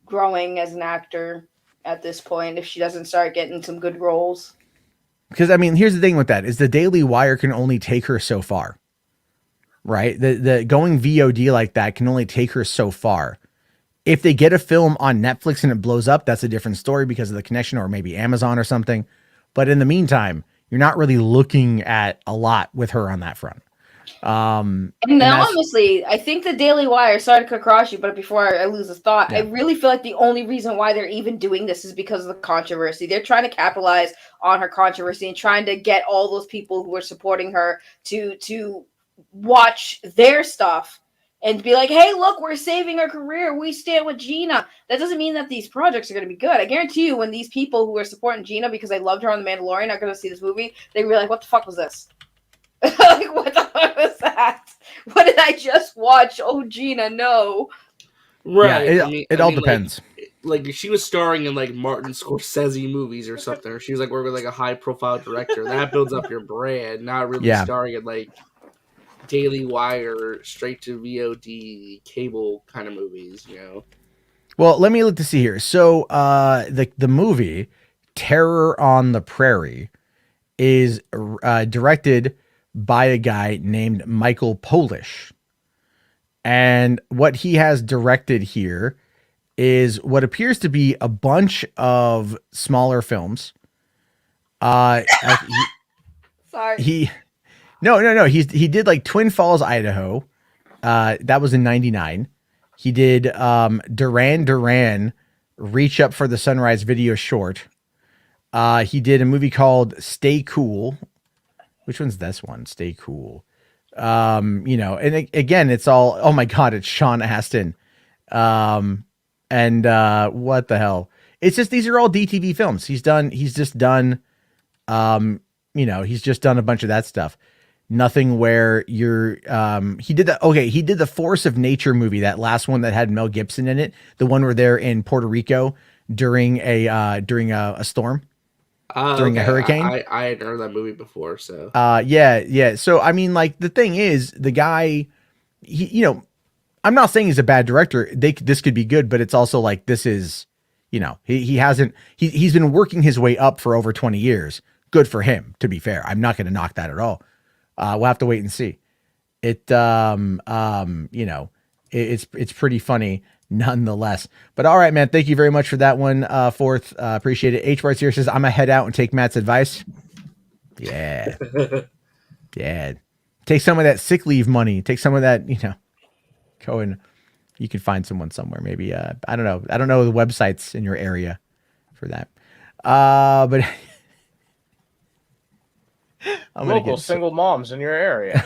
growing as an actor at this point if she doesn't start getting some good roles. Because I mean, here's the thing with that is the Daily Wire can only take her so far, right? The going VOD like that can only take her so far. If they get a film on Netflix and it blows up, that's a different story because of the connection, or maybe Amazon or something. But in the meantime, you're not really looking at a lot with her on that front. And now, honestly, I think the Daily Wire, sorry to cut across you, but before I lose this thought, I really feel like the only reason why they're even doing this is because of the controversy. They're trying to capitalize on her controversy and trying to get all those people who are supporting her to watch their stuff and be like, hey, look, we're saving her career. We stand with Gina. That doesn't mean that these projects are going to be good. I guarantee you when these people who are supporting Gina because they loved her on The Mandalorian are going to see this movie, they're going to be like, what the fuck was this? Like, what the fuck was that? What did I just watch? Oh, Gina, no. Right. Yeah, it all depends. Like she was starring in like Martin Scorsese movies or something, or she was like working with like a high profile director. That builds up your brand, not really starring in like Daily Wire, straight to VOD, cable kind of movies, you know. Well, let me look to see here. So the movie Terror on the Prairie is directed by a guy named Michael Polish. And what he has directed here is what appears to be a bunch of smaller films. Sorry. He did like Twin Falls, Idaho. That was in 99. He did Duran Duran, Reach Up for the Sunrise video short. He did a movie called Stay Cool. Which one's this one? Stay Cool. And again, it's all, oh my God, it's Sean Astin. What the hell? It's just, these are all DTV films. He's just done a bunch of that stuff. Nothing where you're, he did the Force of Nature movie, that last one that had Mel Gibson in it. The one where they're in Puerto Rico during a storm. During a hurricane. I hadn't heard that movie before, so yeah. So I mean, like, the thing is, the guy, I'm not saying he's a bad director. This could be good, but it's also like, this is, he's been working his way up for over 20 years. Good for him, to be fair. I'm not going to knock that at all. We'll have to wait and see. It's pretty funny nonetheless. But all right, man, thank you very much for that one. Fourth, appreciate it. H Bart's here says, I'm gonna head out and take Matt's advice. Yeah. Take some of that sick leave money. Take some of that, go and you can find someone somewhere. Maybe I don't know the websites in your area for that. But local single moms in your area.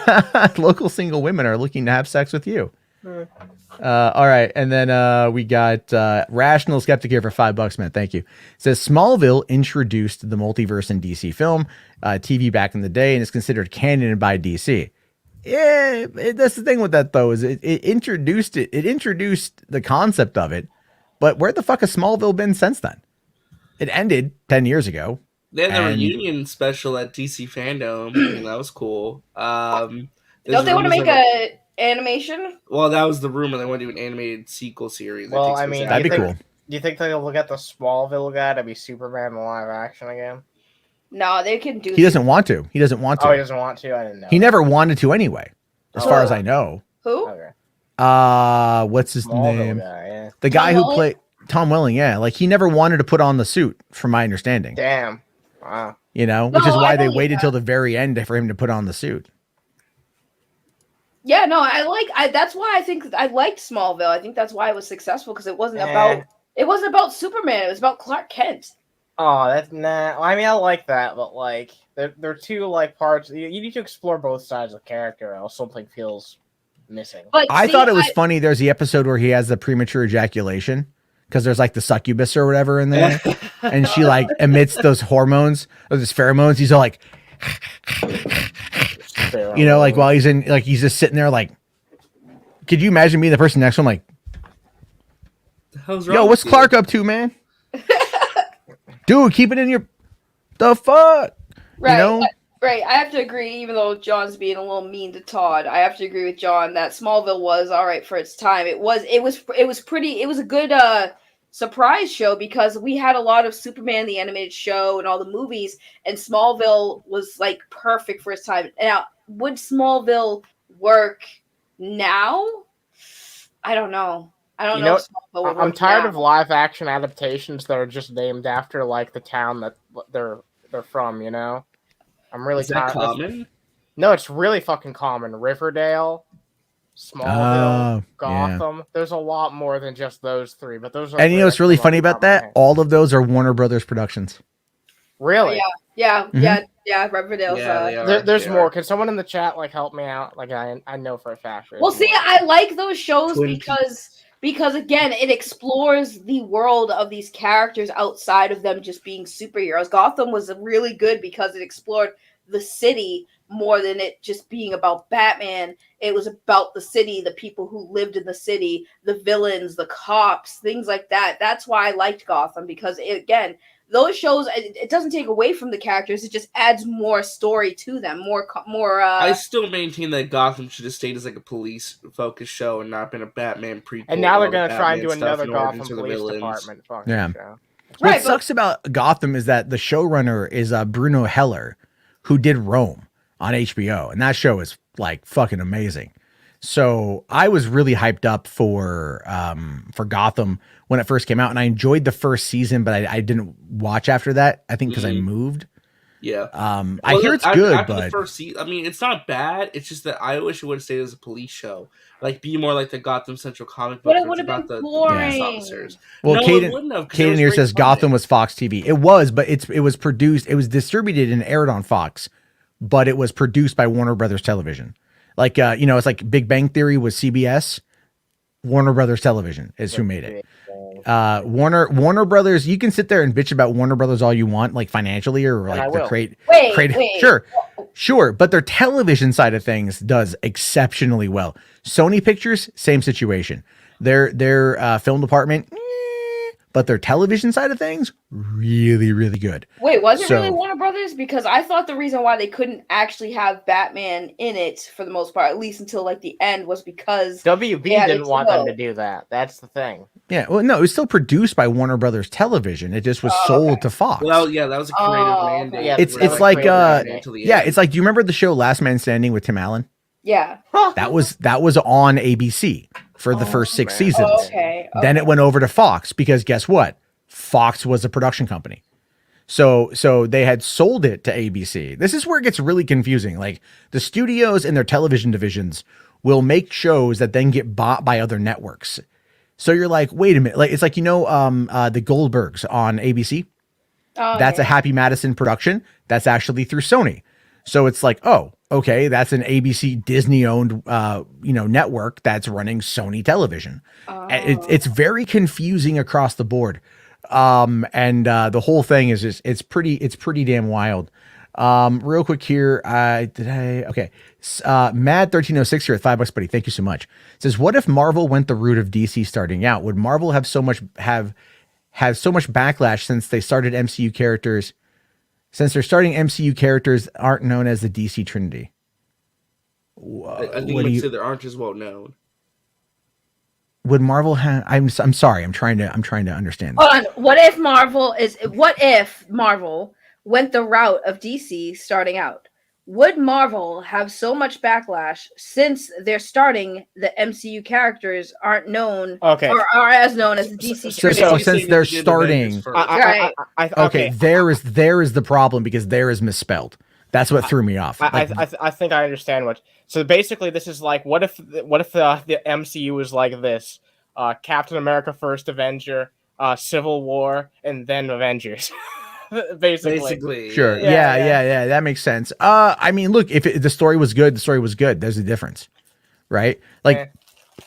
Local single women are looking to have sex with you. All right, and then we got Rational Skeptic here for $5, man. Thank you. It says Smallville introduced the multiverse in DC film, TV back in the day, and is considered canon by DC. Yeah, that's the thing with that though, is it introduced it. It introduced the concept of it, but where the fuck has Smallville been since then? It ended 10 years ago. They had the reunion special at DC Fandom, and that was cool. Don't they want to make a animation? Well, that was the rumor. They want to do an animated sequel series. Well, I mean, that'd be cool. Do you think they'll get the Smallville guy to be Superman in live action again? No, they can do. He doesn't want to. He doesn't want to. Oh, he doesn't want to. I didn't know. He never wanted to anyway, as far as I know. Who? Okay. What's his name? Guy, yeah. The guy who played Tom Welling. Yeah, like he never wanted to put on the suit, from my understanding. Damn. Wow. Which is why they waited till the very end for him to put on the suit. Yeah, no, that's why I think I liked Smallville. I think that's why it was successful, because it wasn't about Superman. It was about Clark Kent. Oh, that's nah. I mean, I like that, but like they're two like parts. You need to explore both sides of the character, or else something feels missing. But I thought it was funny. There's the episode where he has the premature ejaculation because there's like the succubus or whatever in there, and she like emits those hormones or those pheromones. He's all like. Like while he's in, like he's just sitting there, like, could you imagine being the person next to him, like, yo, what's Clark up to, man? Dude, keep it in your, the fuck, right? Right. I have to agree, even though John's being a little mean to Todd, I have to agree with John that Smallville was all right for its time. It was a good surprise show, because we had a lot of Superman the animated show and all the movies, and Smallville was like perfect for its time. Now, would Smallville work now? I don't know. I'm tired of live action adaptations that are just named after like the town that they're from. I'm really Is that common? No, it's really fucking common. Riverdale, Smallville, Gotham. Yeah. There's a lot more than just those three, but those are. And you know what's really funny about that? All of those are Warner Brothers productions. Really? Yeah. Riverdale's. There's more. Can someone in the chat help me out? I know for a fact. Well, see, I like those shows because again, it explores the world of these characters outside of them just being superheroes. Gotham was really good because it explored the city more than it just being about Batman. It was about the city, the people who lived in the city, the villains, the cops, things like that. That's why I liked Gotham, because those shows, it doesn't take away from the characters. It just adds more story to them. More. I still maintain that Gotham should have stayed as a police-focused show and not been a Batman prequel. And now they're going to try and do another Gotham Police Department. Yeah. What sucks about Gotham is that the showrunner is Bruno Heller, who did Rome on HBO, and that show is fucking amazing. So I was really hyped up for Gotham when it first came out, and I enjoyed the first season, but I didn't watch after that. I think because I moved. Yeah. I hear it's good, after but the first season, I mean, it's not bad. It's just that I wish it would have stayed as a police show, be more like the Gotham Central comic book. But it would have been boring. Officers. Well, Caden here says Gotham was Fox TV. It was, but it was produced, it was distributed and aired on Fox, but it was produced by Warner Brothers Television. It's like Big Bang Theory was CBS. Warner Brothers Television is who made it. Warner Brothers, you can sit there and bitch about Warner Brothers all you want, financially or Wait. Sure, but their television side of things does exceptionally well. Sony Pictures, same situation. Their film department, but their television side of things, really, really good. Wait, was it really Warner Brothers? Because I thought the reason why they couldn't actually have Batman in it for the most part, at least until the end, was because WB didn't want them to do that. That's the thing. Yeah, well, no, it was still produced by Warner Brothers Television. It just was sold to Fox. Well, yeah, that was a creative mandate. Yeah, it's like, do you remember the show Last Man Standing with Tim Allen? Yeah. That was on ABC for the first 6 seasons. Okay. Then it went over to Fox because guess what? Fox was a production company. So they had sold it to ABC. This is where it gets really confusing. The studios and their television divisions will make shows that then get bought by other networks. So you're like, wait a minute. It's the Goldbergs on ABC. That's a Happy Madison production. That's actually through Sony. So it's okay, that's an ABC Disney-owned, network that's running Sony Television. It's very confusing across the board, and the whole thing is just it's pretty damn wild. Real quick here, Mad 1306 here at $5, buddy. Thank you so much. It says, what if Marvel went the route of DC starting out? Would Marvel have so much backlash since they started MCU characters? Since they're starting MCU characters aren't known as the DC Trinity. I think you say they aren't as well known. Would Marvel have? I'm sorry. I'm trying to understand. Hold on. What if Marvel went the route of DC starting out? Would Marvel have so much backlash since they're starting the MCU characters aren't known or are as known as the DC Trinity? So since they're starting, there is the problem because there is misspelled. That's what threw me off. I think I understand what. So basically, this is what if the MCU was like this: Captain America, First Avenger, Civil War, and then Avengers. Basically. Sure. Yeah. That makes sense. I mean, look, if the story was good, the story was good. There's a difference, right?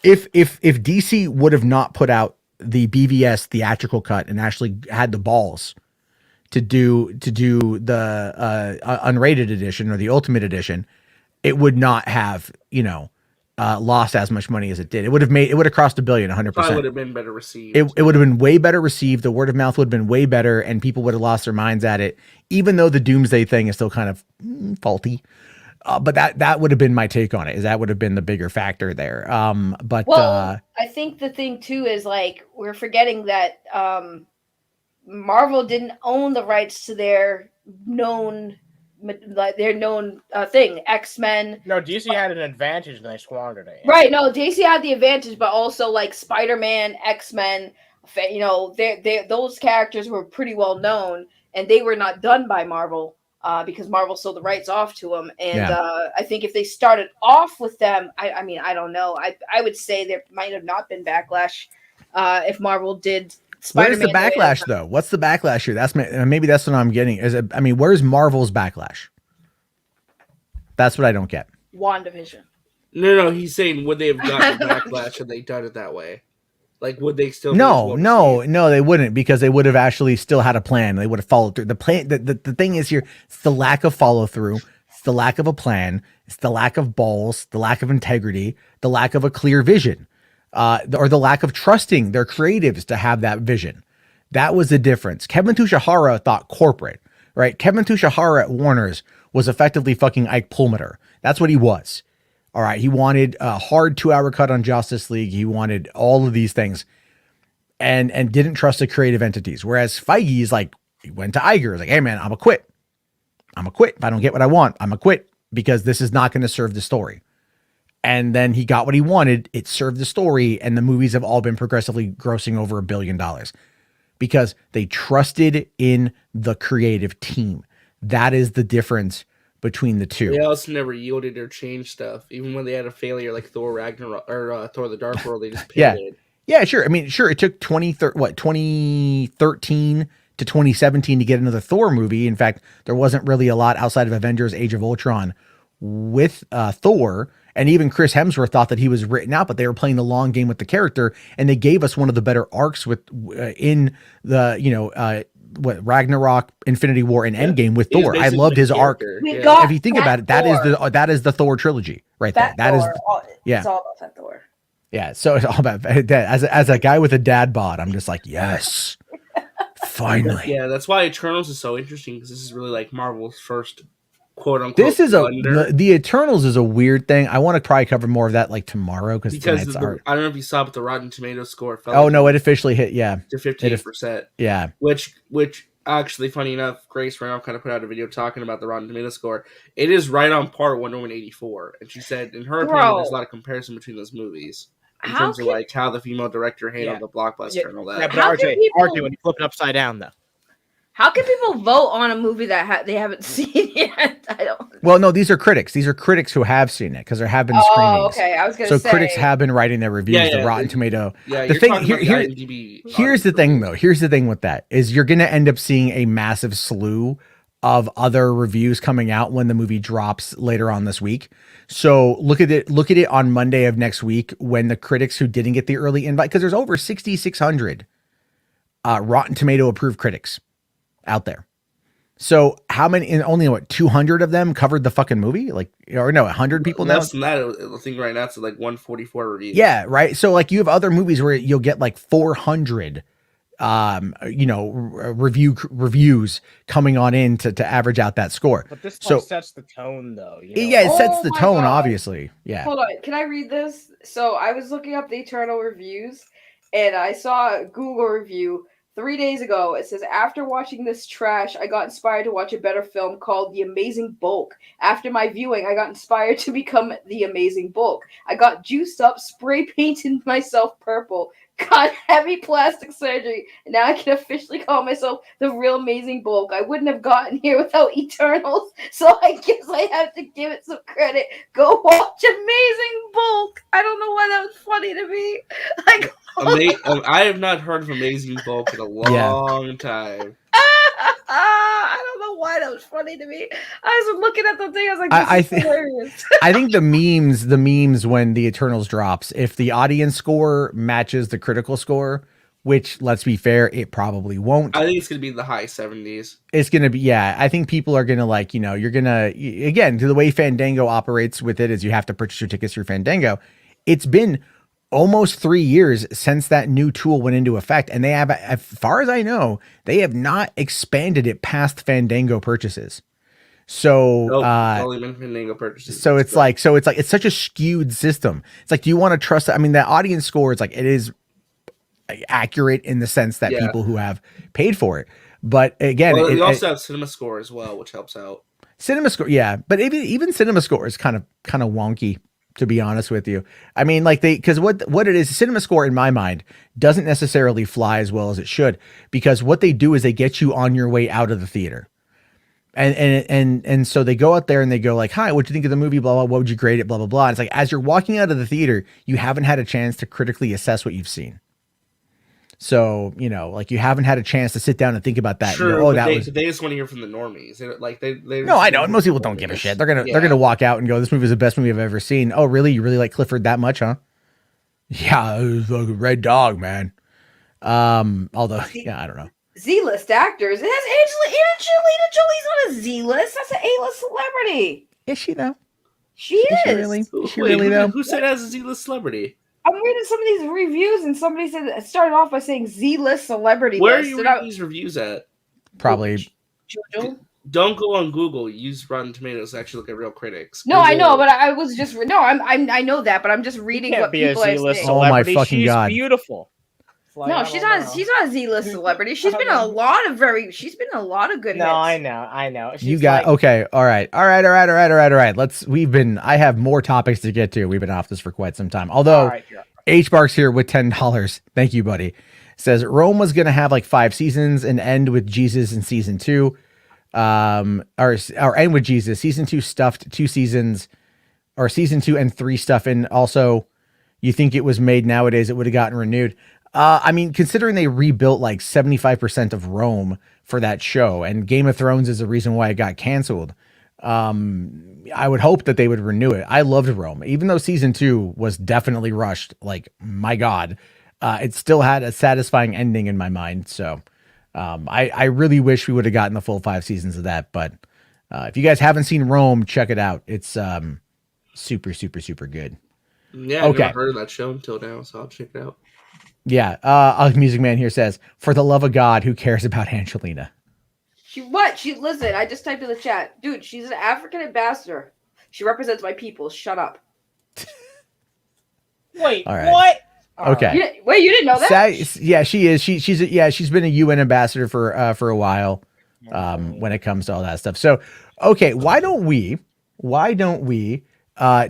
If DC would have not put out the BVS theatrical cut and actually had the balls to do the unrated edition or the Ultimate edition, it would not have lost as much money as it did. It would have crossed $1 billion 100%. Probably would have been better received. It would have been way better received. The word of mouth would have been way better, and people would have lost their minds at it. Even though the Doomsday thing is still kind of faulty, but that would have been my take on it. Is that would have been the bigger factor there. I think the thing too is we're forgetting that Marvel didn't own the rights to their known. Thing, X-Men. No, DC had an advantage and they squandered it. Right, no, DC had the advantage, but also Spider-Man, X-Men, those characters were pretty well known, and they were not done by Marvel. because Marvel sold the rights off to them. And I think if they started off with them, I mean, I don't know. I would say there might have not been backlash if Marvel did Spider-Man. What is the backlash, though? What's the backlash here? Maybe that's what I'm getting. Where's Marvel's backlash? That's what I don't get. WandaVision. No, he's saying would they have gotten backlash had they done it that way? Like, would they still? No, they wouldn't, because they would have actually still had a plan. They would have followed through. The plan. The thing is here, it's the lack of follow through. It's the lack of a plan. It's the lack of balls. The lack of integrity. The lack of a clear vision, or the lack of trusting their creatives to have that vision. That was the difference. Kevin Tushihara thought corporate, right? Kevin Tushihara at Warner's was effectively fucking Ike Perlmutter. That's what he was. All right. He wanted a hard 2-hour cut on Justice League. He wanted all of these things and didn't trust the creative entities. Whereas Feige's like, he went to Iger. He's like, hey man, I'm a quit. If I don't get what I want, I'm a quit, because this is not going to serve the story. And then he got what he wanted. It served the story. And the movies have all been progressively grossing over $1 billion because they trusted in the creative team. That is the difference between the two. They also never yielded or changed stuff. Even when they had a failure like Thor Ragnarok or Thor the Dark World, they just pivoted. Yeah, sure. I mean, sure, it took 2013 to 2017 to get another Thor movie. In fact, there wasn't really a lot outside of Avengers Age of Ultron with Thor. And even Chris Hemsworth thought that he was written out, but they were playing the long game with the character, and they gave us one of the better arcs in the Ragnarok, Infinity War, and Endgame with Thor. I loved his arc. If you think about it, that is the Thor trilogy right there. It's all about that Thor. Yeah, so it's all about that. As a guy with a dad bod, I'm just like, yes, finally. Yeah, that's why Eternals is so interesting, because this is really like Marvel's first quote unquote. This is the Eternals is a weird thing. I want to probably cover more of that like tomorrow, because I don't know if you saw, but the Rotten Tomatoes score fell. Oh no, it officially hit. Yeah, to 15%. Yeah, which actually, funny enough, Grace Randolph kind of put out a video talking about the Rotten Tomatoes score. It is right on par with Wonder Woman 84, and she said, in her opinion, there's a lot of comparison between those movies in terms of like how the female director handled the blockbuster and all that. Yeah, but RJ, when you flip it upside down, though. How can people vote on a movie that they haven't seen yet? I don't. Well, no, these are critics. These are critics who have seen it, because there have been screenings. Oh, okay. I was going to say. So critics have been writing their reviews. The Rotten Tomato. Yeah. The thing here's the thing, though. Here's the thing with that is you're going to end up seeing a massive slew of other reviews coming out when the movie drops later on this week. So look at it on Monday of next week, when the critics who didn't get the early invite, because there's over 6,600 Rotten Tomato approved critics out there. So how many, and only 200 of them covered the fucking movie? Like, or no, 100 people now? Less than that, I think right now it's like 144 reviews. Yeah, right. So like you have other movies where you'll get like 400 reviews coming on in to average out that score. But this sets the tone, though. Yeah, it sets the tone, obviously. Yeah. Hold on, can I read this? So I was looking up the Eternal reviews, and I saw a Google review 3 days ago. It says, after watching this trash, I got inspired to watch a better film called The Amazing Bulk. After my viewing, I got inspired to become The Amazing Bulk. I got juiced up, spray painted myself purple, got heavy plastic surgery, and now I can officially call myself the real Amazing Bulk. I wouldn't have gotten here without Eternals, so I guess I have to give it some credit. Go watch Amazing Bulk. I don't know why that was funny to me. Like, I have not heard of Amazing Bulk in a long time. I don't know why that was funny to me. I was looking at the thing. I was like, this is hilarious. I think the memes when the Eternals drops, if the audience score matches the critical score, which, let's be fair, it probably won't. I think it's going to be in the high 70s. It's going to be, I think people are going to you're going to, again, to the way Fandango operates with it is you have to purchase your tickets through Fandango. It's been almost 3 years since that new tool went into effect, and they have, as far as I know, they have not expanded it past Fandango purchases. So only been Fandango purchases. So it's such a skewed system. It's like, do you want to trust? I mean, the audience score is it is accurate in the sense that people who have paid for it. But again, we also have Cinema Score as well, which helps out. Cinema Score, but even Cinema Score is kind of wonky, to be honest with you. I mean, because what it is, Cinema Score in my mind doesn't necessarily fly as well as it should, because what they do is they get you on your way out of the theater. And so they go out there and they go like, hi, what'd you think of the movie? Blah, blah, what would you grade it? Blah, blah, blah. And it's like, as you're walking out of the theater, you haven't had a chance to critically assess what you've seen. So, you know, like you haven't had a chance to sit down and think about that. Sure, and go, they just want to hear from the normies. They no, I know. And most people don't give a shit. They're gonna walk out and go, this movie is the best movie I've ever seen. Oh, really? You really like Clifford that much, huh? Yeah, it was like a red dog, man. Although, yeah, I don't know. Z-list actors. It has Angelina Jolie's not a Z-list. That's an A-list celebrity. Is she though? She is. She really? Is she really though? Who said as a Z-list celebrity? I'm reading some of these reviews, and somebody said it started off by saying Z-list celebrity. Where are you reading these reviews at? Probably. Don't go on Google. Use Rotten Tomatoes to actually look at real critics. No, I know, but I was just I know that, but I'm just reading what people are saying. Oh my fucking god! She's beautiful. Like, no, she's not. She's not a Z-list celebrity. She's been in a lot of She's been in a lot of good hits. No, I know. She's you got okay. All right. I have more topics to get to. We've been off this for quite some time. Although H Barks here with $10. Thank you, buddy. Says Rome was gonna have like 5 seasons and end with Jesus in season 2. Or end with Jesus. Season 2 stuffed 2 seasons, or season 2 and 3 stuff. And also, you think it was made nowadays, it would have gotten renewed. I mean, considering they rebuilt like 75% of Rome for that show, and Game of Thrones is the reason why it got canceled. I would hope that they would renew it. I loved Rome, even though season 2 was definitely rushed. Like, my God, it still had a satisfying ending in my mind. So, I really wish we would have gotten the full 5 seasons of that. But if you guys haven't seen Rome, check it out. It's super, super, super good. Yeah, I've never heard of that show until now, so I'll check it out. Yeah, Music Man here says, for the love of God, who cares about Angelina? Listen, I just typed in the chat. Dude, she's an African ambassador. She represents my people. Shut up. Wait, all right. What? Okay. You didn't know that? Yeah, she is. She's been a UN ambassador for a while. When it comes to all that stuff. So, okay, why don't we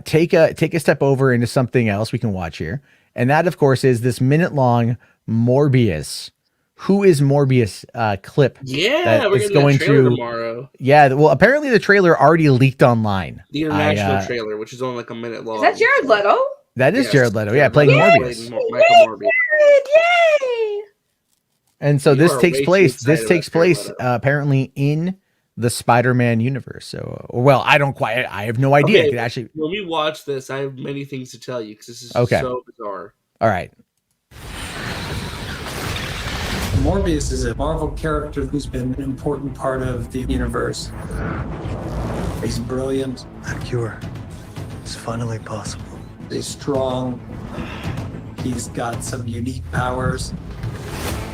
take a step over into something else we can watch here? And that, of course, is this minute-long Morbius. Who is Morbius clip? Yeah, we're getting the trailer tomorrow. Yeah, well, apparently the trailer already leaked online. The international trailer, which is only like a minute long. Is that Jared Leto? That is Jared Leto, yeah, playing Morbius. Morbius. Yay! And so this takes place apparently in the Spider-Man universe. So, well, I have no idea. Okay, actually, when we watch this, I have many things to tell you because this is so bizarre. All right. Morbius is a Marvel character who's been an important part of the universe. He's brilliant. That cure is finally possible. He's strong. He's got some unique powers,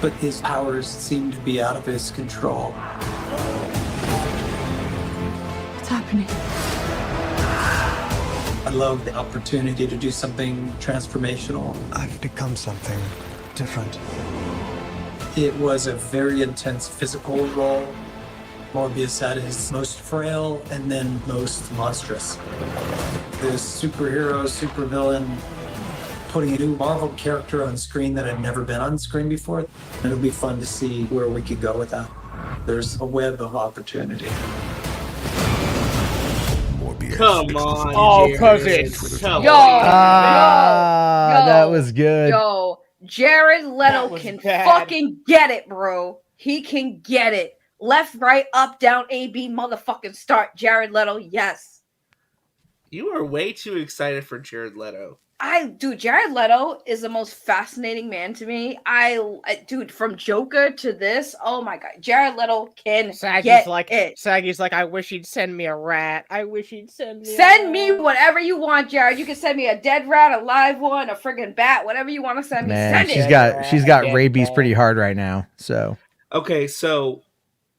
but his powers seem to be out of his control. What's happening? I love the opportunity to do something transformational. I've become something different. It was a very intense physical role. Morbius at his most frail and then most monstrous. This superhero, supervillain, putting a new Marvel character on screen that had never been on screen before. It'll be fun to see where we could go with that. There's a web of opportunity. Come on. Oh, because it's Yo. That was good. Yo, Jared Leto can fucking get it, bro. He can get it. Left, right, up, down, A, B, motherfucking start. Jared Leto, yes. You are way too excited for Jared Leto. Jared Leto is the most fascinating man to me. Dude, from Joker to this, oh my god, Jared Leto can get it. Saggy's like, I wish he'd send me a rat. I wish he'd send me whatever you want, Jared. You can send me a dead rat, a live one, a friggin' bat, whatever you want to send me. Man, send she's got rabies pretty hard right now. So okay, so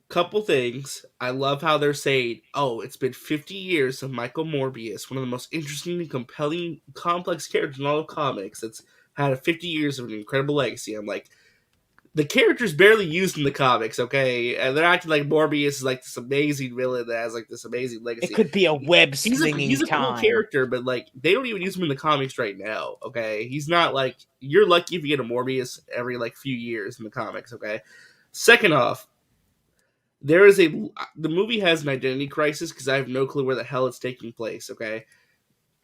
couple things. I love how they're saying, oh, it's been 50 years of Michael Morbius, one of the most interesting and compelling, complex characters in all of comics. It's had 50 years of an incredible legacy. I'm like, the character's barely used in the comics, okay? And they're acting like Morbius is like this amazing villain that has like this amazing legacy. It could be a web-slinging He's a cool character, but like they don't even use him in the comics right now, okay? He's not like, you're lucky if you get a Morbius every like few years in the comics, okay? Second off, the movie has an identity crisis because I have no clue where the hell it's taking place. Okay,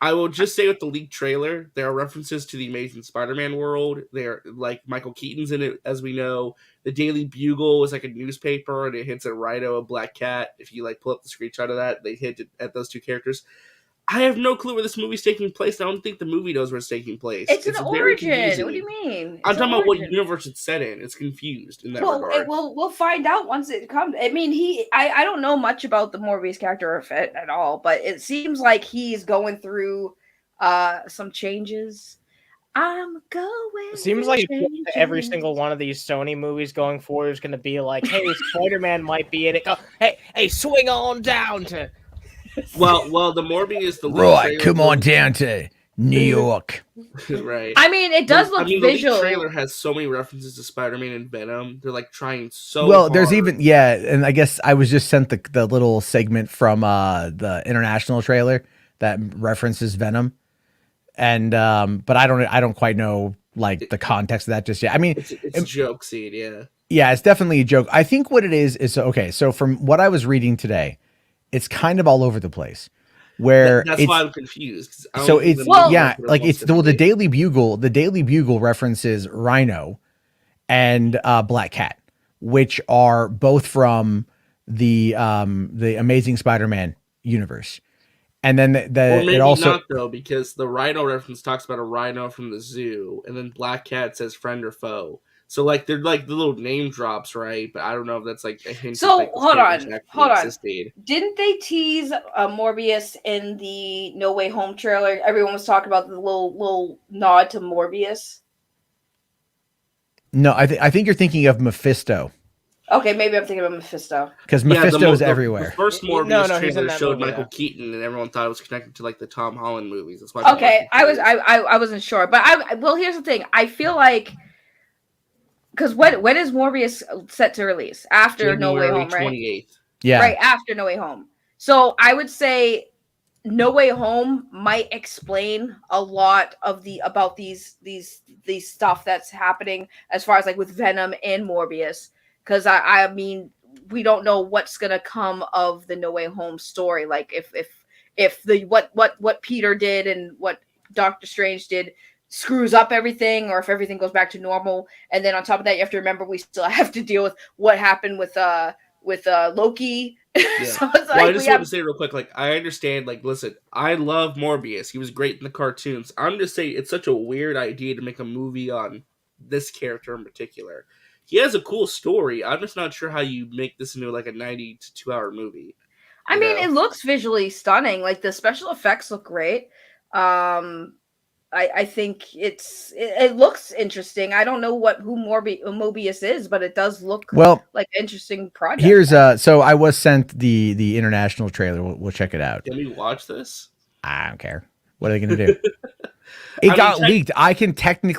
I will just say with the leaked trailer, there are references to the Amazing Spider-Man world. There, like Michael Keaton's in it, as we know. The Daily Bugle is like a newspaper, and it hints at Rhino, a black cat. If you like pull up the screenshot of that, they hint at those two characters. I have no clue where this movie's taking place. I don't think the movie knows where it's taking place. It's an origin. What do you mean? I'm talking about what universe it's set in. It's confused in that regard. We'll find out once it comes. I mean, I don't know much about the Morbius character at all, but it seems like he's going through some changes. I'm going. Seems like every single one of these Sony movies going forward is going to be like, hey, Spider-Man might be in it. Oh, hey, swing on down to. Well, the Morbius, right, come on down to New York. Right. I mean, it does look visual. The trailer has so many references to Spider-Man and Venom. They're like trying so well. hard. There's even and I guess I was just sent the little segment from the international trailer that references Venom, and but I don't quite know like the context of that just yet. I mean, it's a joke scene, yeah. Yeah, it's definitely a joke. I think what it is okay. So from what I was reading today, it's kind of all over the place. Where that's why I'm confused. So it's the Daily Bugle. The Daily Bugle references Rhino and Black Cat, which are both from the Amazing Spider-Man universe. And then it also not though, because the Rhino reference talks about a rhino from the zoo, and then Black Cat says friend or foe. So like they're like the little name drops, right? But I don't know if that's like a hint. So hold on. Didn't they tease Morbius in the No Way Home trailer? Everyone was talking about the little nod to Morbius. No, I think you're thinking of Mephisto. Okay, maybe I'm thinking of Mephisto. Because Mephisto's everywhere. The first Morbius trailer showed Michael Keaton, and everyone thought it was connected to like the Tom Holland movies. That's why. Okay, I wasn't sure, but here's the thing. I feel like. Because when is Morbius set to release? After No Way Home, right? 28th. Yeah. Right, after No Way Home. So I would say No Way Home might explain a lot of about these stuff that's happening as far as like with Venom and Morbius. Because I mean, we don't know what's gonna come of the No Way Home story. Like if the what Peter did and what Doctor Strange did screws up everything, or if everything goes back to normal. And then on top of that, you have to remember we still have to deal with what happened with Loki. Yeah. So it's like, I just want to say real quick, like I understand, like listen, I love Morbius. He was great in the cartoons. I'm just saying it's such a weird idea to make a movie on this character in particular. He has a cool story. I'm just not sure how you make this into like a 90 to 2 hour movie. I mean, it looks visually stunning. Like the special effects look great. I think it looks interesting. I don't know who Mobius is, but it does look like an interesting project. Here's so I was sent the international trailer. We'll check it out. Can we watch this? I don't care. What are they gonna do? It got leaked.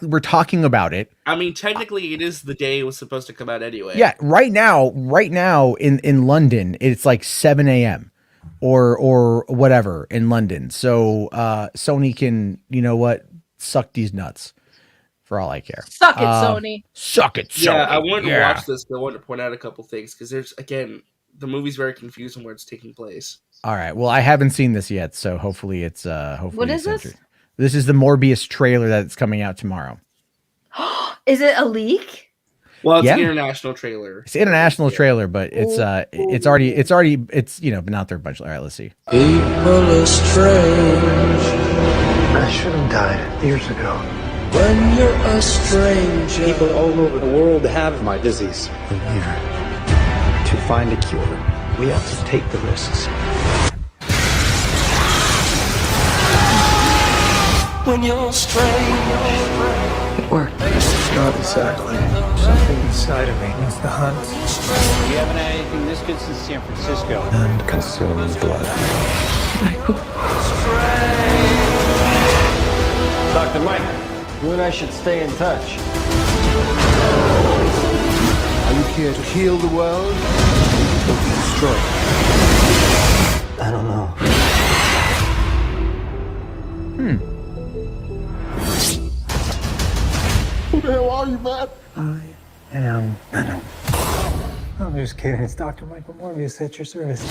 We're talking about it. I mean, technically, it is the day it was supposed to come out anyway. Yeah, right now in London, it's like 7 a.m. or whatever in London. So Sony can, you know what, suck these nuts for all I care. Suck it, Sony. Suck it, Sony. Yeah, I wanted to watch this, but I wanted to point out a couple things because there's, again, the movie's very confusing where it's taking place. All right. Well, I haven't seen this yet, so hopefully it's What is this? This is the Morbius trailer that's coming out tomorrow. Is it a leak? Well, it's an international trailer. It's an international trailer, but it's already been out there a bunch. All right, let's see. People are strange. I should have died years ago. When you're a stranger. People all over the world have my disease. I'm here to find a cure. We have to take the risks. When you're strange. It worked. Not exactly. Something inside of me needs the hunt. You haven't had anything this good since San Francisco. And consumes blood. Dr. Mike, you and I should stay in touch. Are you here to heal the world or to destroy it? I don't know. Who the hell are you, man? I am Venom. I'm just kidding. It's Dr. Michael Morbius at your service.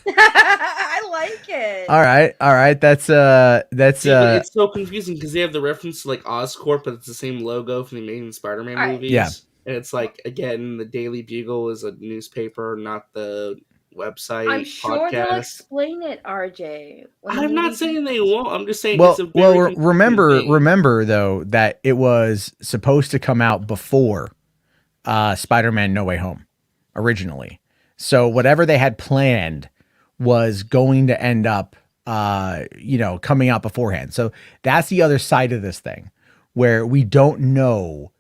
I like it. All right. That's But it's so confusing because they have the reference to like Oscorp, but it's the same logo from the Amazing Spider-Man movies. Yeah. And it's like, again, the Daily Bugle is a newspaper, not the website. I'm sure they'll explain it, RJ. I'm not saying they won't. I'm just saying. Well, it's a very remember though that it was supposed to come out before Spider-Man No Way Home originally. So whatever they had planned was going to end up, coming out beforehand. So that's the other side of this thing, where we don't know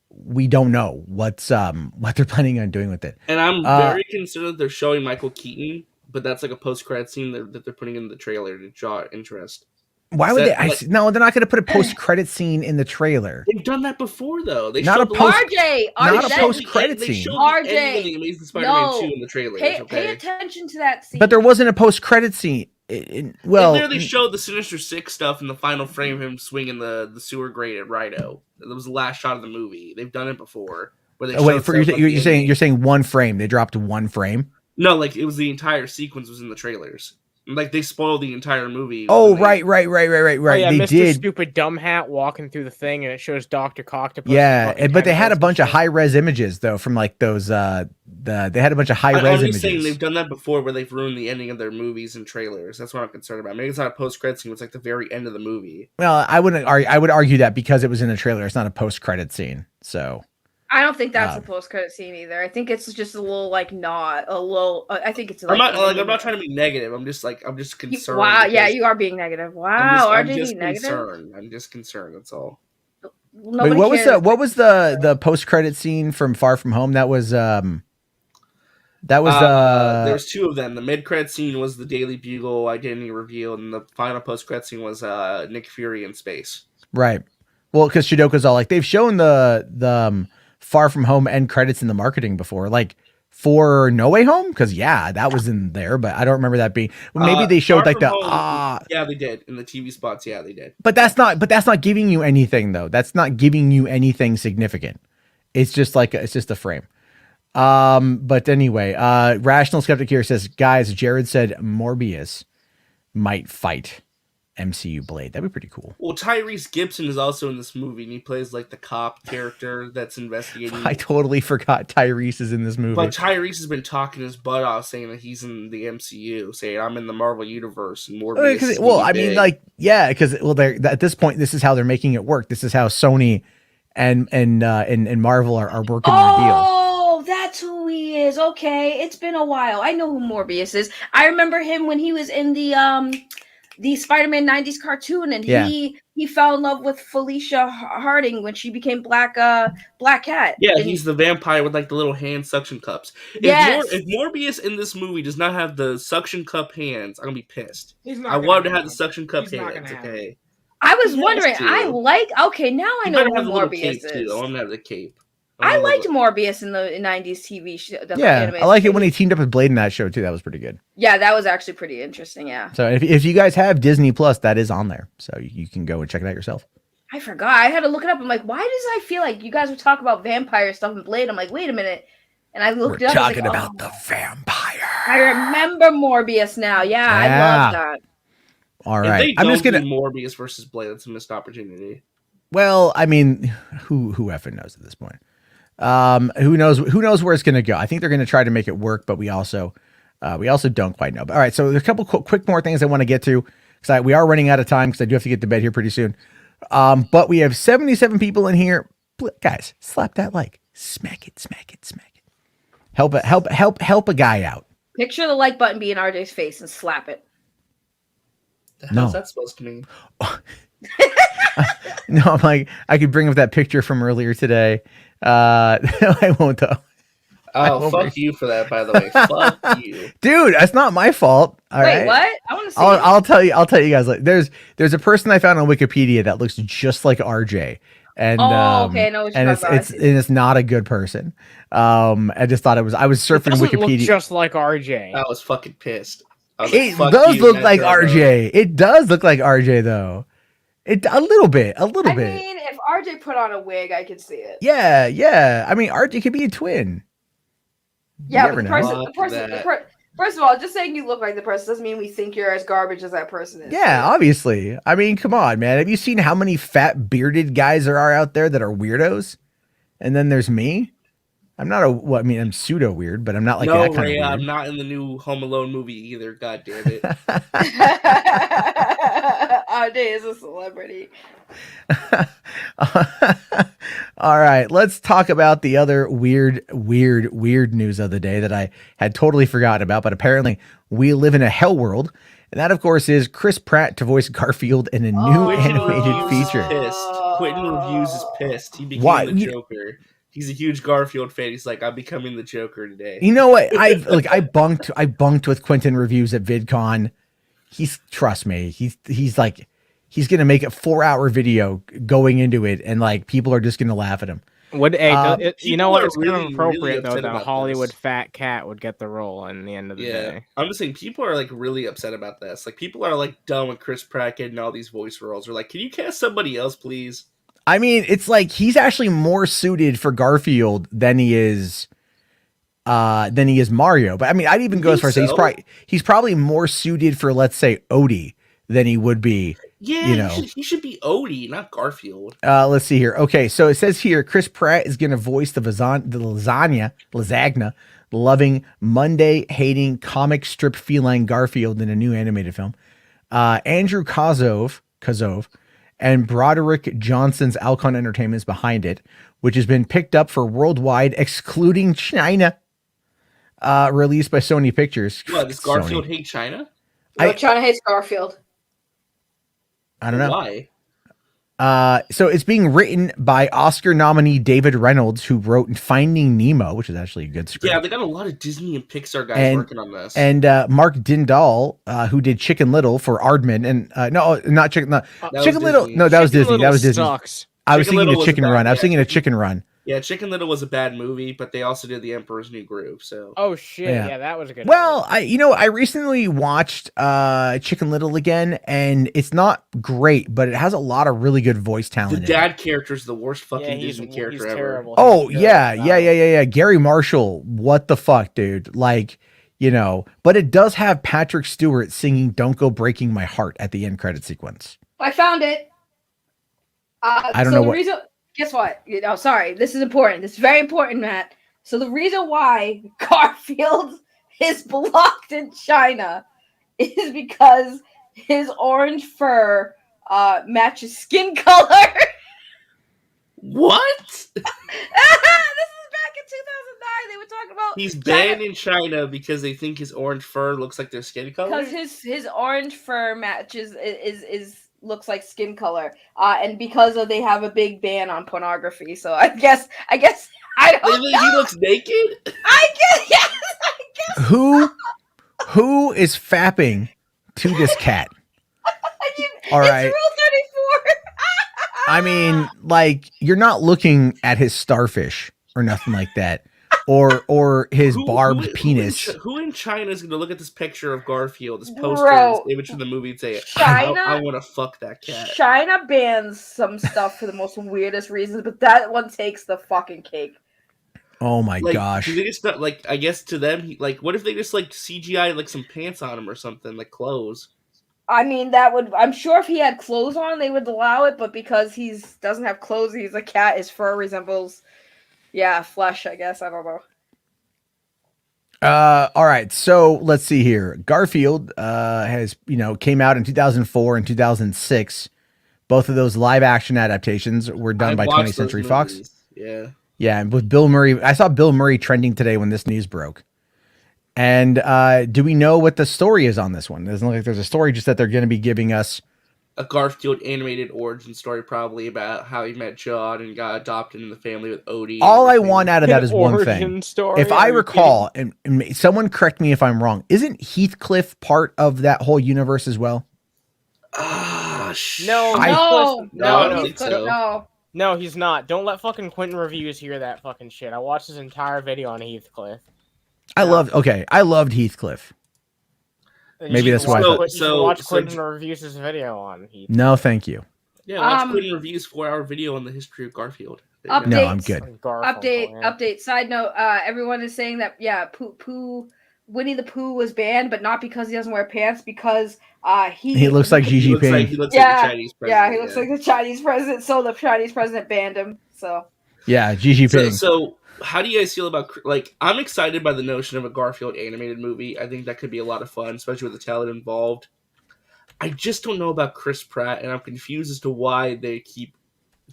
what's what they're planning on doing with it. And I'm very concerned that they're showing Michael Keaton, but that's like a post-credit scene that they're putting in the trailer to draw interest. Why would they? No, they're not going to put a post-credit scene in the trailer. They've done that before, though. They not a not a post-credit scene. RJ, the Amazing Spider-Man 2 in the trailers. Pay attention to that scene. But there wasn't a post-credit scene. They literally showed the Sinister Six stuff in the final frame of him swinging the sewer grate at Rhino. That was the last shot of the movie. They've done it before. Where they you're saying one frame. They dropped one frame. No, like it was the entire sequence was in the trailers. Like they spoiled the entire movie. Oh, right. Oh, yeah, they Mr. did. Stupid Dumb Hat walking through the thing, and it shows Dr. Octopus. Yeah, but they had a bunch of high-res images though from like those. They had a bunch of high-res images. I'm just saying they've done that before, where they've ruined the ending of their movies and trailers. That's what I'm concerned about. Maybe it's not a post-credit scene; it's like the very end of the movie. Well, I would argue that because it was in the trailer, it's not a post-credit scene. So. I don't think that's a post-credit scene either. I think it's just a little I think it's. I'm not trying to be negative. I'm just concerned. Wow, yeah, you are being negative. Wow, I'm RJ just being negative. concerned. I'm just concerned. That's all. Wait, what was the post-credit scene from Far From Home? That was there's two of them. The mid-credit scene was the Daily Bugle identity reveal, and the final post-credit scene was Nick Fury in space. Right. Well, because Shidoka's all like they've shown the Far From Home end credits in the marketing before, like for No Way Home, because that was in there, but I don't remember that being. Well, maybe they showed like yeah, they did in the TV spots. Yeah, they did. But that's not giving you anything though. That's not giving you anything significant. It's just a frame. But anyway, Rational Skeptic here says, guys, Jared said Morbius might fight MCU Blade. That'd be pretty cool. Well, Tyrese Gibson is also in this movie, and he plays like the cop character that's investigating. I totally forgot Tyrese is in this movie. But Tyrese has been talking his butt off, saying that he's in the MCU, saying I'm in the Marvel universe and Morbius. Because at this point, this is how they're making it work. This is how Sony and Marvel are working their deal. Oh, that's who he is. Okay, it's been a while. I know who Morbius is. I remember him when he was in the Spider-Man 90s cartoon, and he fell in love with Felicia Harding when she became Black Cat. Yeah, he's the vampire with like the little hand suction cups. If Morbius in this movie does not have the suction cup hands, I'm gonna be pissed. I want him to have the suction cup hands. Okay. I was wondering. Now I know who Morbius is. I want him to have the cape. I liked Morbius in the 90s TV show. I like it when he teamed up with Blade in that show too. That was pretty good. Yeah, that was actually pretty interesting. Yeah. So if you guys have Disney Plus, that is on there, so you can go and check it out yourself. I forgot. I had to look it up. I'm like, why does I feel like you guys would talk about vampire stuff in Blade? I'm like, wait a minute, and I looked it up. Talking about the vampire. I remember Morbius now. Yeah, I love that. All right, I'm just gonna Morbius versus Blade. That's a missed opportunity. Well, I mean, who effing knows at this point? Who knows where it's going to go? I think they're going to try to make it work, but we also don't quite know. But all right, so there's a couple quick more things I want to get to because we are running out of time because I do have to get to bed here pretty soon. But we have 77 people in here. Guys, slap that like, smack it. Help a guy out. Picture the like button be in RJ's face and slap it. How's that supposed to mean? No, I'm like, I could bring up that picture from earlier today. I won't though. Oh, fuck you for that, by the way. Fuck you. Dude, that's not my fault. Wait, what? I want to see I'll tell you guys. Like, there's a person I found on Wikipedia that looks just like RJ. And okay, I know what you're talking about. It's not a good person. I just thought I was surfing Wikipedia. Look just like RJ. I was fucking pissed. It does look like RJ. It does look like RJ though. A little bit. I mean, if RJ put on a wig, I can see it. Yeah. I mean, RJ could be a twin. Yeah, but first of all, just saying you look like the person doesn't mean we think you're as garbage as that person is. Yeah, obviously. I mean, come on, man. Have you seen how many fat bearded guys there are out there that are weirdos? And then there's me. I'm not I'm pseudo weird, but I'm not like that kind of weird. I'm not in the new Home Alone movie either. God damn it. RJ is a celebrity. All right, let's talk about the other weird news of the day that I had totally forgotten about, but apparently we live in a hell world. And that, of course, is Chris Pratt to voice Garfield in a new animated feature. Quentin Reviews is pissed. He became the Joker. He's a huge Garfield fan. He's like, I'm becoming the Joker today. You know what? I bunked with Quentin Reviews at VidCon. Trust me. He's like, he's gonna make a 4-hour video going into it, and like people are just gonna laugh at him. You know what? It's kind of appropriate though that a Hollywood fat cat would get the role in the end of the day. I'm just saying people are like really upset about this. Like people are like done with Chris Pratt getting all these voice roles. They're like, can you cast somebody else, please? I mean, it's like he's actually more suited for Garfield than he is Mario. But I mean, I'd even go as far as say he's probably more suited for, let's say, Odie than he would be. Yeah, he should be Odie, not Garfield. Let's see here. Okay, so it says here Chris Pratt is going to voice the lasagna loving, Monday hating, comic strip feline Garfield in a new animated film. Andrew Kozov and Broderick Johnson's Alcon Entertainment is behind it, which has been picked up for worldwide, excluding China. Released by Sony Pictures. What, does Garfield hate China? China hates Garfield. I don't know. Why? So it's being written by Oscar nominee David Reynolds, who wrote Finding Nemo, which is actually a good script. Yeah, they got a lot of Disney and Pixar guys working on this. And Mark Dindal, who did Chicken Little for Aardman, and not Chicken. No, Chicken Little. No, that was Disney. That was Disney. Sucks. I was thinking of Chicken Run. I was thinking of Chicken Run. Yeah, Chicken Little was a bad movie, but they also did The Emperor's New Groove. So. Oh shit! Yeah, that was a good. Well, I recently watched Chicken Little again, and it's not great, but it has a lot of really good voice talent. The dad character is the worst fucking Disney character ever. Terrible. Oh yeah. Gary Marshall, what the fuck, dude? Like, but it does have Patrick Stewart singing "Don't Go Breaking My Heart" at the end credit sequence. I found it. I don't know what. Guess what? Sorry. This is important. This is very important, Matt. So the reason why Garfield is blocked in China is because his orange fur matches skin color. What? This is back in 2009. They were talking about he's banned in China because they think his orange fur looks like their skin color. Because his orange fur matches is looks like skin color, and because they have a big ban on pornography. So I guess I don't know. He looks naked. I guess. Who is fapping to this cat? All right. It's Rule 34. I mean, like, you're not looking at his starfish or nothing like that. Or his barbed penis. Who in China is going to look at this picture of Garfield, this poster, this image from the movie, and say, I want to fuck that cat? China bans some stuff for the most weirdest reasons, but that one takes the fucking cake. Oh my gosh. Do they just not, I guess to them, what if they just, CGI, some pants on him or something, like clothes? I mean, I'm sure if he had clothes on, they would allow it, but because he doesn't have clothes, he's a cat, his fur resembles... Yeah, flesh, I guess. I don't know. All right. So let's see here. Garfield has, came out in 2004 and 2006. Both of those live action adaptations were done by 20th Century Fox. Yeah. Yeah. And with Bill Murray, I saw Bill Murray trending today when this news broke. And do we know what the story is on this one? It doesn't look like there's a story, just that they're going to be giving us a Garfield animated origin story, probably about how he met John and got adopted in the family with Odie. All I want out of that is one thing. Story? If I recall, and someone correct me if I'm wrong, isn't Heathcliff part of that whole universe as well? No, no, he's not. Don't let fucking Quentin Reviews hear that fucking shit. I watched his entire video on Heathcliff. I loved Heathcliff. Maybe that's why. So watch Quentin Reviews' video on Heathcliff. No, thank you. Yeah, watch Quinn Review's 4-hour video on the history of Garfield. Updates. No, I'm good. Update. Side note: everyone is saying that Winnie the Pooh was banned, but not because he doesn't wear pants, because he looks like Xi Jinping. He looks like the Chinese president. Yeah, he looks like the Chinese president. So the Chinese president banned him. So yeah, Xi Jinping. So how do you guys feel about, like, I'm excited by the notion of a Garfield animated movie. I think that could be a lot of fun, especially with the talent involved. I just don't know about Chris Pratt, and I'm confused as to why they keep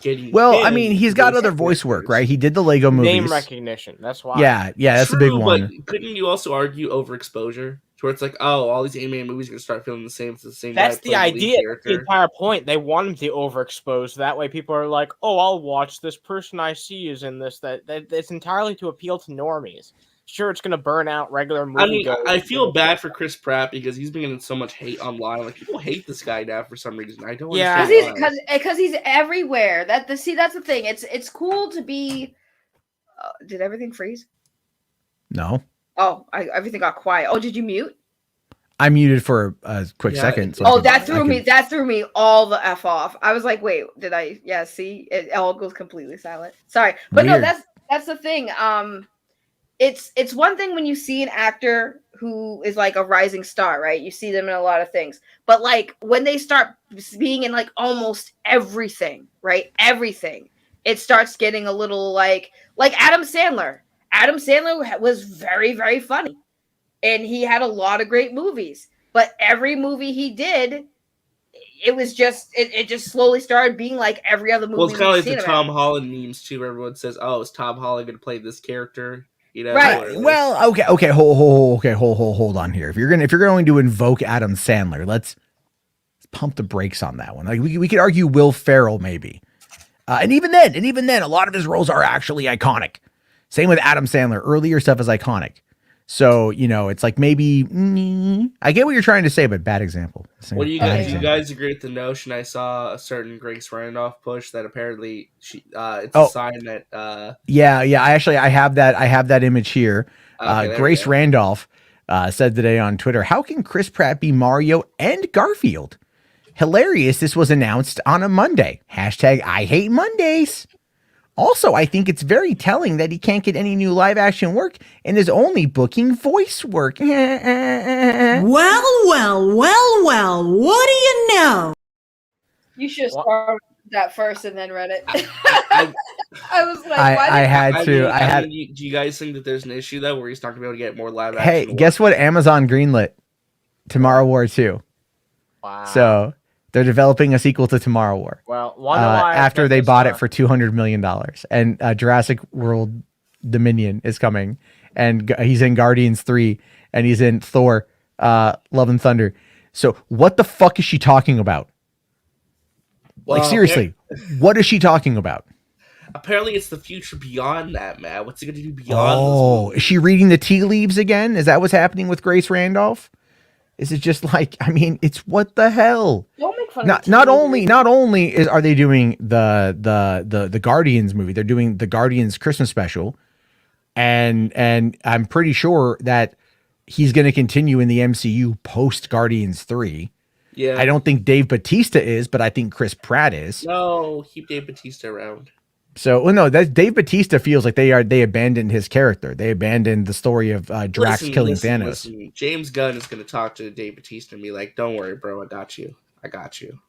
getting. Well, I mean, he's got other voice work, right? He did the Lego movies. Name recognition. That's why. Yeah, that's a big one. But couldn't you also argue overexposure? To where it's like, oh, all these animated movies are going to start feeling the same. It's the same. That's the idea. The entire point. They want him to overexpose. That way, people are like, "Oh, I'll watch this person I see is in this." That's entirely to appeal to normies. Sure, it's going to burn out regular movie. I mean, I feel bad for Chris Pratt because he's been getting so much hate online. Like, people hate this guy now for some reason. I don't. Yeah, because he's everywhere. That's the thing. It's cool to be. Did everything freeze? No. Oh, everything got quiet. Oh, did you mute? I muted for a quick second. So that threw me. That threw me all the f off. I was like, wait, did I? Yeah, see, it all goes completely silent. Sorry, but Weird. No, that's the thing. It's one thing when you see an actor who is like a rising star, right? You see them in a lot of things, but like when they start being in like almost everything, right? Everything, it starts getting a little like Adam Sandler. Adam Sandler was very, very funny, and he had a lot of great movies. But every movie he did, it was just it just slowly started being like every other movie. Well, it's kind of like the Tom Holland memes too. Where everyone says, "Oh, is Tom Holland going to play this character?" You know, right? Well, okay, hold on here. If you're going to invoke Adam Sandler, let's pump the brakes on that one. Like we could argue Will Ferrell maybe, and even then, a lot of his roles are actually iconic. Same with Adam Sandler. Earlier stuff is iconic. So, it's like maybe I get what you're trying to say, but bad example. What do you guys? Do you guys agree with the notion? I saw a certain Grace Randolph push that apparently it's a sign that. Yeah. I have that image here. Grace Randolph said today on Twitter, "How can Chris Pratt be Mario and Garfield? Hilarious! This was announced on a Monday. # I hate Mondays." Also, I think it's very telling that he can't get any new live action work and is only booking voice work. Well, what do you know? You should have started that first and then read it. I was like, do you guys think that there's an issue though where he's not going to be able to get more live action? Hey, guess what? Amazon greenlit Tomorrow War 2. Wow. So they're developing a sequel to Tomorrow War. Well, after they bought it for $200 million, and Jurassic World Dominion is coming, and he's in Guardians 3, and he's in Thor, Love and Thunder. So what the fuck is she talking about? Like, seriously, what is she talking about? Apparently, it's the future beyond that, Matt. What's it going to do beyond this? Is she reading the tea leaves again? Is that what's happening with Grace Randolph? Is it just like, I mean, it's what the hell? Don't make fun of not only are they doing the Guardians movie, they're doing the Guardians Christmas special, and I'm pretty sure that he's going to continue in the MCU post Guardians 3. Yeah, I don't think Dave Bautista is, but I think Chris Pratt is. No, keep Dave Bautista around. So, well, no, that Dave Bautista feels like they abandoned his character. They abandoned the story of Drax killing Thanos. Listen, James Gunn is going to talk to Dave Bautista and be like, "Don't worry, bro, I got you.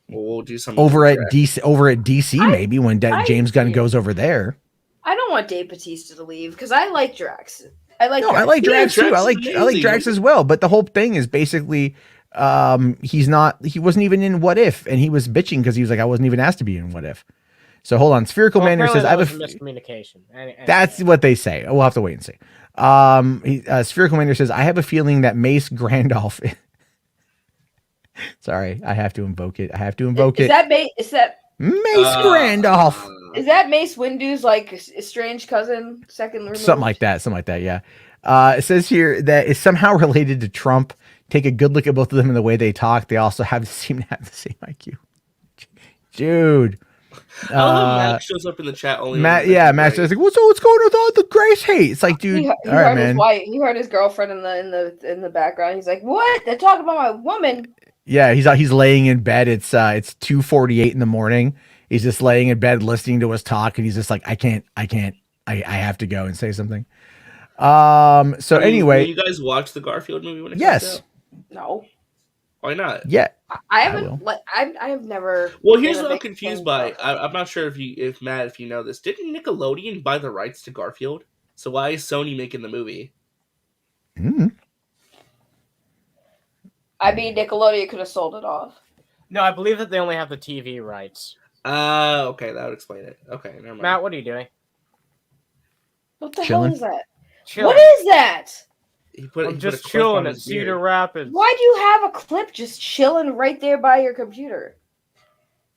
We'll do something over at DC. Maybe when James Gunn goes over there." I don't want Dave Bautista to leave because I like Drax. I like Drax too. I like Drax as well. But the whole thing is basically, he wasn't even in What If, and he was bitching because he was like, I wasn't even asked to be in What If. So hold on. Spherical Manor says, "I have a miscommunication." That's what they say. We'll have to wait and see. Spherical Manor says, "I have a feeling that Mace Randolph." Sorry, I have to invoke it. Is that Mace Randolph? Is that Mace Windu's like estranged cousin, second removed? Something like that. Yeah. It says here that it's somehow related to Trump. Take a good look at both of them and the way they talk. They also seem to have the same IQ. Dude. Max shows up in the chat only. Max says like, what's going on with all the Grace hate? It's like, dude, he all right, man. He heard his girlfriend in the background. He's like, what? They're talking about my woman. Yeah, he's laying in bed. It's 2:48 in the morning. He's just laying in bed listening to us talk, and he's just like, I have to go and say something. So anyway, you guys watch the Garfield movie when it yes. comes out? No. Why not? Yeah. I haven't. I have never. Well, here's what I'm confused by. I'm not sure if Matt, if you know this, didn't Nickelodeon buy the rights to Garfield? So why is Sony making the movie? I mean, Nickelodeon could have sold it off. No, I believe that they only have the TV rights. Okay, that would explain it. Okay, never mind. Matt, what are you doing? What the Chilling. hell is that? Chilling. What is that? I'm just chilling at Cedar Rapids. Why do you have a clip just chilling right there by your computer?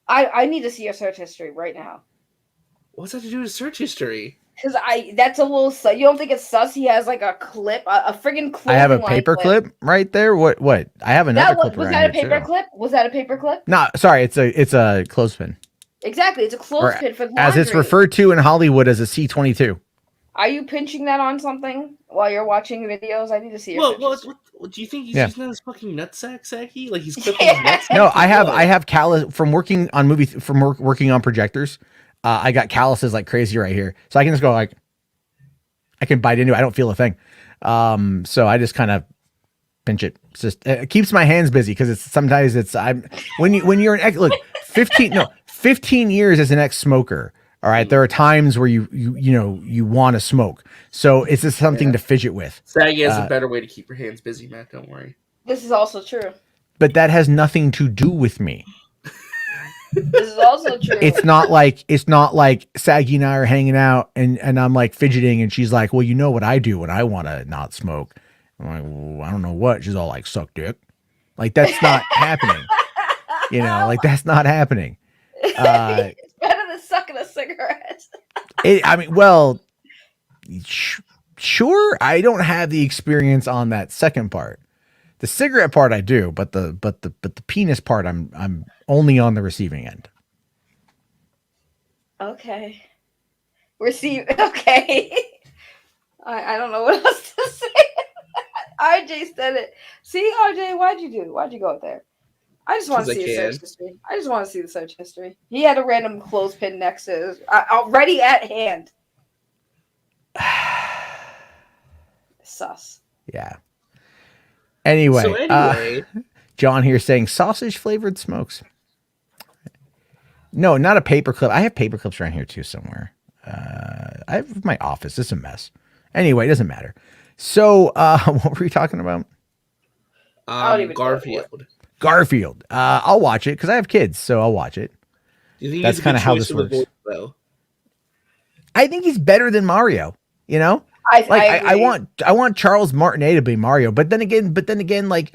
I need to see your search history right now. What's that to do with search history? Because that's a little. You don't think it's sus? He has like a clip, a friggin' clip. I have a paper clip right there. What? I have another clip. Was that a paper clip? Was that a paper clip? No, sorry. It's a clothespin. Exactly, it's a clothespin for laundry. As it's referred to in Hollywood as a C-22. Are you pinching that on something while you're watching videos? I need to see your what do you think he's using that as fucking nutsack, Sacky? Like he's clipping his nuts? No, I have callus from working on working on projectors. I got calluses like crazy right here, so I can just go like, I can bite into it. I don't feel a thing. So I just kind of pinch it. It's just it keeps my hands busy because when you're an ex, look 15 years as an ex-smoker. All right, there are times where you want to smoke, so it's just something to fidget with. Saggy has a better way to keep your hands busy, Matt. Don't worry. This is also true. But that has nothing to do with me. This is also true. It's not like Saggy and I are hanging out and I'm like fidgeting and she's like, well, you know what I do when I want to not smoke. I'm like, well, I don't know what. She's all like, suck dick. Like that's not happening. Like that's not happening. It's better than sucking a cigarette. Sure. I don't have the experience on that second part. The cigarette part I do, but the penis part I'm only on the receiving end. Okay. Okay. I don't know what else to say. RJ said it. See, RJ, why'd you go there? I just want to see the search history. I just want to see the search history. He had a random clothespin next to his, already at hand. Sus. Yeah. Anyway, John here saying sausage flavored smokes. No, not a paper clip. I have paper clips around here too somewhere. I have my office. It's a mess. Anyway, it doesn't matter. So, what were we talking about? Garfield. I'll watch it because I have kids, so I'll watch it. Do you think that's kind of how this works. Voice, though? I think he's better than Mario. I want Charles Martinet to be Mario, but then again, like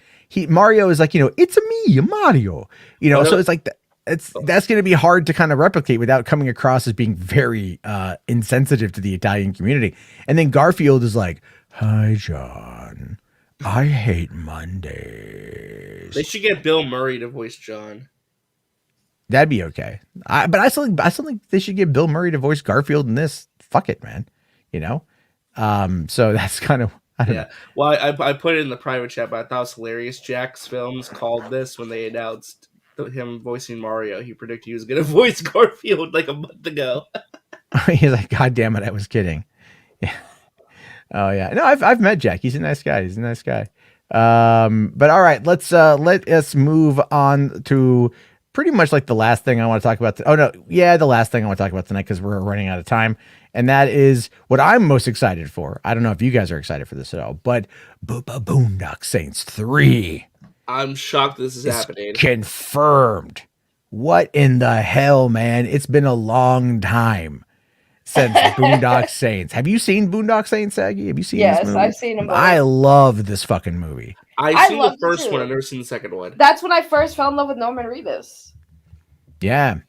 Mario is like, it's me, Mario. So it's like that's going to be hard to kind of replicate without coming across as being very insensitive to the Italian community. And then Garfield is like, hi, John. I hate Mondays. They should get Bill Murray to voice John. That'd be okay. But I still think they should get Bill Murray to voice Garfield in this. Fuck it, man. So that's kind of I don't know. Well, I put it in the private chat, but I thought it was hilarious. Jack's Films called this when they announced him voicing Mario. He predicted he was going to voice Garfield like a month ago. He's like, God damn it, I was kidding. Yeah. Oh yeah. No, I've met Jack. He's a nice guy. But all right, let us move on to pretty much like the last thing I want to talk about. The last thing I want to talk about tonight because we're running out of time. And that is what I'm most excited for. I don't know if you guys are excited for this at all, but Boondock Saints 3. I'm shocked this is happening. Confirmed. What in the hell, man? It's been a long time since Boondock Saints. Have you seen Boondock Saints, Saggy? Have you seen this movie? Yes, I've seen them both. I love this fucking movie. I've seen the first one. I've never seen the second one. That's when I first fell in love with Norman Reedus. Yeah.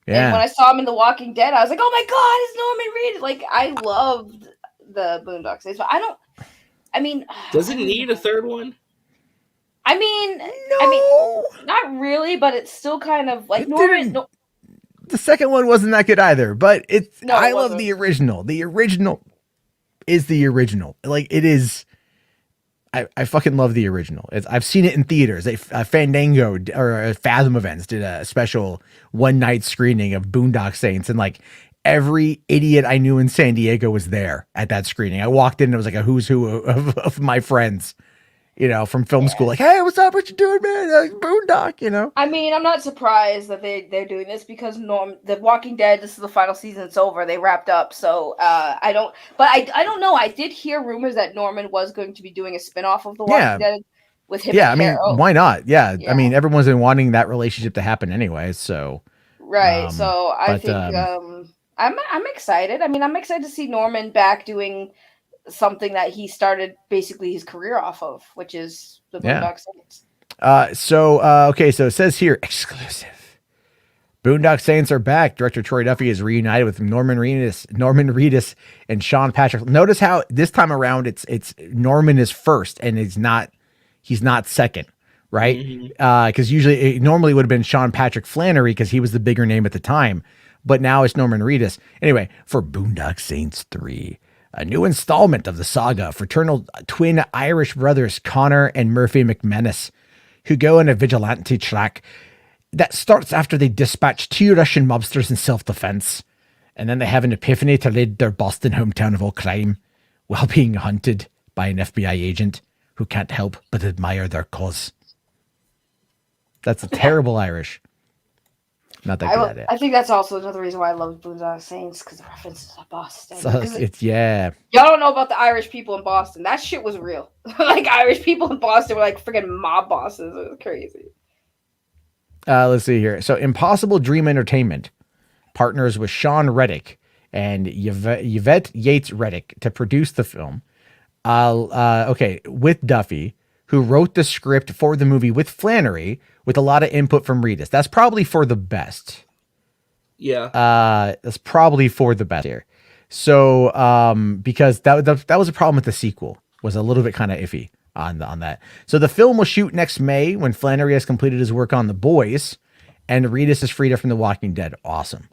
And when I saw him in The Walking Dead, I was like, "Oh my god, it's Norman Reedus!" Like I loved the Boondock Saints, but does it need a third one? I mean, not really, but it's still kind of like Norman. No, the second one wasn't that good either, but I love the original. The original is the original. Like it is. I fucking love the original. I've seen it in theaters. Fandango or Fathom Events did a special one night screening of Boondock Saints, and like every idiot I knew in San Diego was there at that screening. I walked in and it was like a who's who of my friends, from film school. Like, hey, what's up? What you doing, man? Like, Boondock, I mean, I'm not surprised that they're doing this because The Walking Dead, this is the final season. It's over. They wrapped up. So I don't know. I did hear rumors that Norman was going to be doing a spinoff of The Walking Dead with him. Yeah, I mean, why not? Yeah. I mean, everyone's been wanting that relationship to happen anyway. So right. So I think I'm excited. I mean, I'm excited to see Norman back doing something that he started basically his career off of, which is the Boondock Saints. Okay, so it says here, exclusive. Boondock Saints are back. Director Troy Duffy is reunited with Norman Reedus, and Sean Patrick. Notice how this time around it's Norman is first, and he's not second, right? Because usually it normally would have been Sean Patrick Flannery because he was the bigger name at the time, but now it's Norman Reedus. Anyway, for Boondock Saints 3. A new installment of the saga, fraternal twin Irish brothers Connor and Murphy McManus, who go on a vigilante track that starts after they dispatch 2 Russian mobsters in self-defense, and then they have an epiphany to rid their Boston hometown of all crime while being hunted by an FBI agent who can't help but admire their cause. That's a terrible Irish. Not that good at it. I think that's also another reason why I love Boondock Saints, because the references to Boston. So y'all don't know about the Irish people in Boston. That shit was real. Like, Irish people in Boston were like freaking mob bosses. It was crazy. Let's see here. So Impossible Dream Entertainment partners with Sean Reddick and Yvette Yates Reddick to produce the film. With Duffy, who wrote the script for the movie with Flannery, with a lot of input from Reedus. That's probably for the best. Yeah. That's probably for the best here. So, because that was a problem with the sequel, was a little bit kind of iffy on that. So the film will shoot next May when Flannery has completed his work on The Boys and Reedus is freed up from The Walking Dead. Awesome.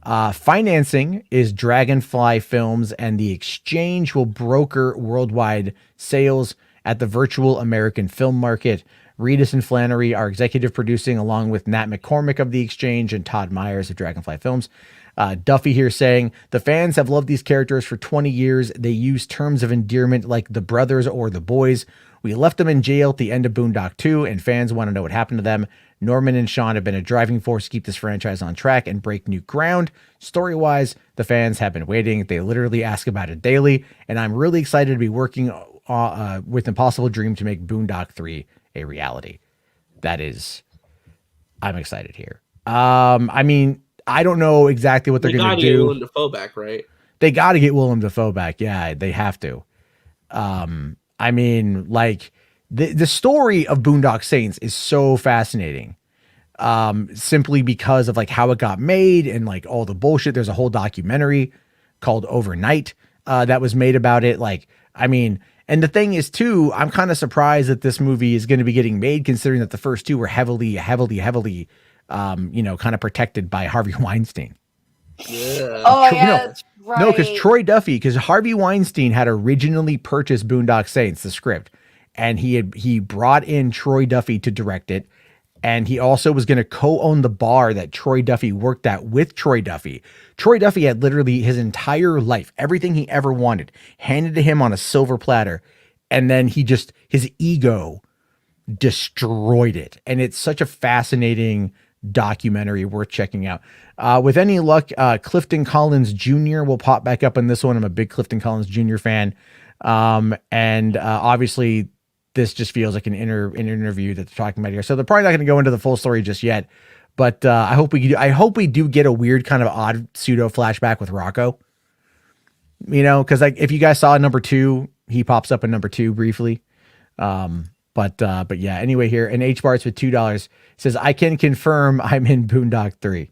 Financing is Dragonfly Films, and the exchange will broker worldwide sales at the virtual American film market. Reedus and Flannery are executive producing, along with Nat McCormick of The Exchange and Todd Myers of Dragonfly Films. Duffy here saying, the fans have loved these characters for 20 years. They use terms of endearment like the brothers or the boys. We left them in jail at the end of Boondock 2, and fans want to know what happened to them. Norman and Sean have been a driving force to keep this franchise on track and break new ground. Story-wise, the fans have been waiting. They literally ask about it daily, and I'm really excited to be working with Impossible Dream to make Boondock 3 a reality. I'm excited here. I mean, I don't know exactly what they're going to do. They got to get Willem Dafoe back, right? They got to get Willem Dafoe back. Yeah, they have to. I mean, like, the story of Boondock Saints is so fascinating. Simply because of like how it got made and like all the bullshit. There's a whole documentary called Overnight that was made about it. Like, I mean, and the thing is too, I'm kind of surprised that this movie is going to be getting made, considering that the first two were heavily, kind of protected by Harvey Weinstein. Yeah. Oh, yeah, that's right. No, because Troy Duffy, because Harvey Weinstein had originally purchased Boondock Saints, the script, and he brought in Troy Duffy to direct it. And he also was going to co-own the bar that Troy Duffy worked at with Troy Duffy. Troy Duffy had literally his entire life, everything he ever wanted, handed to him on a silver platter. And then his ego destroyed it. And it's such a fascinating documentary worth checking out. With any luck, Clifton Collins Jr. will pop back up in this one. I'm a big Clifton Collins Jr. fan. Obviously, this just feels like an interview that they're talking about here. So they're probably not going to go into the full story just yet. But I hope we do get a weird kind of odd pseudo flashback with Rocco. Because like if you guys saw number 2, he pops up in number 2 briefly. But yeah. Anyway, here and H Barts with $2 says, I can confirm I'm in Boondock 3.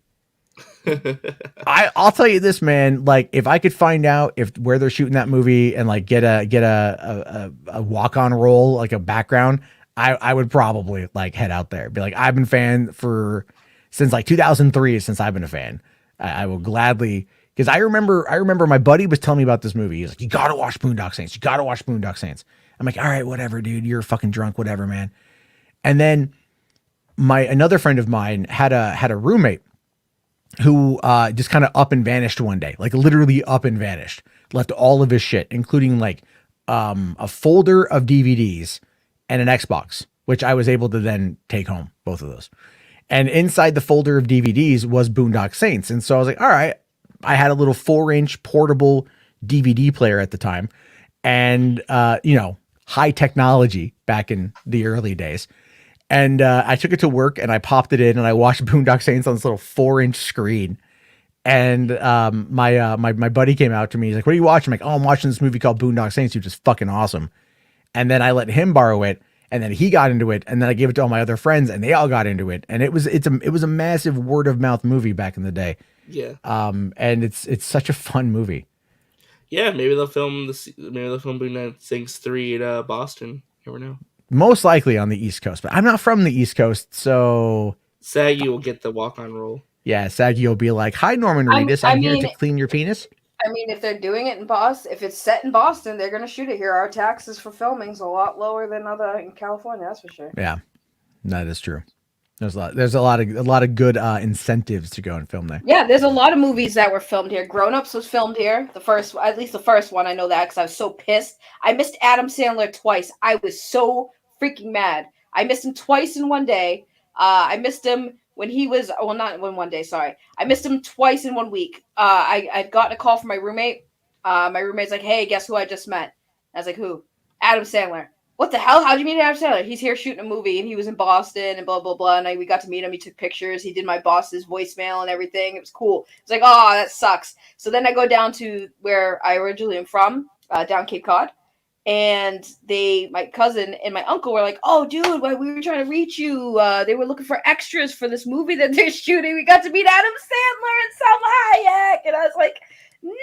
I'll tell you this, man. Like, if I could find out where they're shooting that movie and like get a walk-on role, like a background, I would probably like head out there. Be like, I've been a fan since like 2003. Since I've been a fan, I will gladly, because I remember my buddy was telling me about this movie. He's like, you got to watch Boondock Saints. You got to watch Boondock Saints. I'm like, all right, whatever, dude. You're fucking drunk, whatever, man. And then another friend of mine had a roommate who just kind of up and vanished one day, like literally up and vanished, left all of his shit, including like a folder of DVDs and an Xbox, which I was able to then take home, both of those. And inside the folder of DVDs was Boondock Saints. And so I was like, all right, I had a little 4-inch portable DVD player at the time. And, high technology back in the early days. And I took it to work and I popped it in and I watched Boondock Saints on this little 4-inch screen. And my buddy came out to me. He's like, what are you watching? I'm like, oh, I'm watching this movie called Boondock Saints, which is fucking awesome. And then I let him borrow it. And then he got into it. And then I gave it to all my other friends and they all got into it. And it was a massive word of mouth movie back in the day. Yeah. And it's such a fun movie. Yeah, maybe they'll film Boondock Saints 3 at Boston. You never know. Most likely on the East Coast, but I'm not from the East Coast, so Saggy will get the walk-on role. Yeah, Saggy will be like, "Hi, Norman Reedus. I'm here to clean your penis." I mean, if they're doing it in Boston, if it's set in Boston, they're going to shoot it here. Our taxes for filming's a lot lower than in California. That's for sure. Yeah, that is true. There's a lot of good incentives to go and film there. Yeah, there's a lot of movies that were filmed here. Grown Ups was filmed here. At least the first one, I know that because I was so pissed. I missed Adam Sandler twice. I was so freaking mad. I missed him twice in one day. I missed him when he was not in one day. Sorry, I missed him twice in 1 week. I'd gotten a call from my roommate. My roommate's like, "Hey, guess who I just met?" I was like, "Who?" "Adam Sandler." "What the hell? How'd you meet Adam Sandler?" "He's here shooting a movie, and he was in Boston, and blah blah blah." And we got to meet him. He took pictures. He did my boss's voicemail and everything. It was cool. It's like, oh, that sucks. So then I go down to where I originally am from, down Cape Cod, and my cousin and my uncle were like, "Oh, dude, we were trying to reach you. They were looking for extras for this movie that they're shooting. We got to meet Adam Sandler and Salma Hayek." And I was like, "No,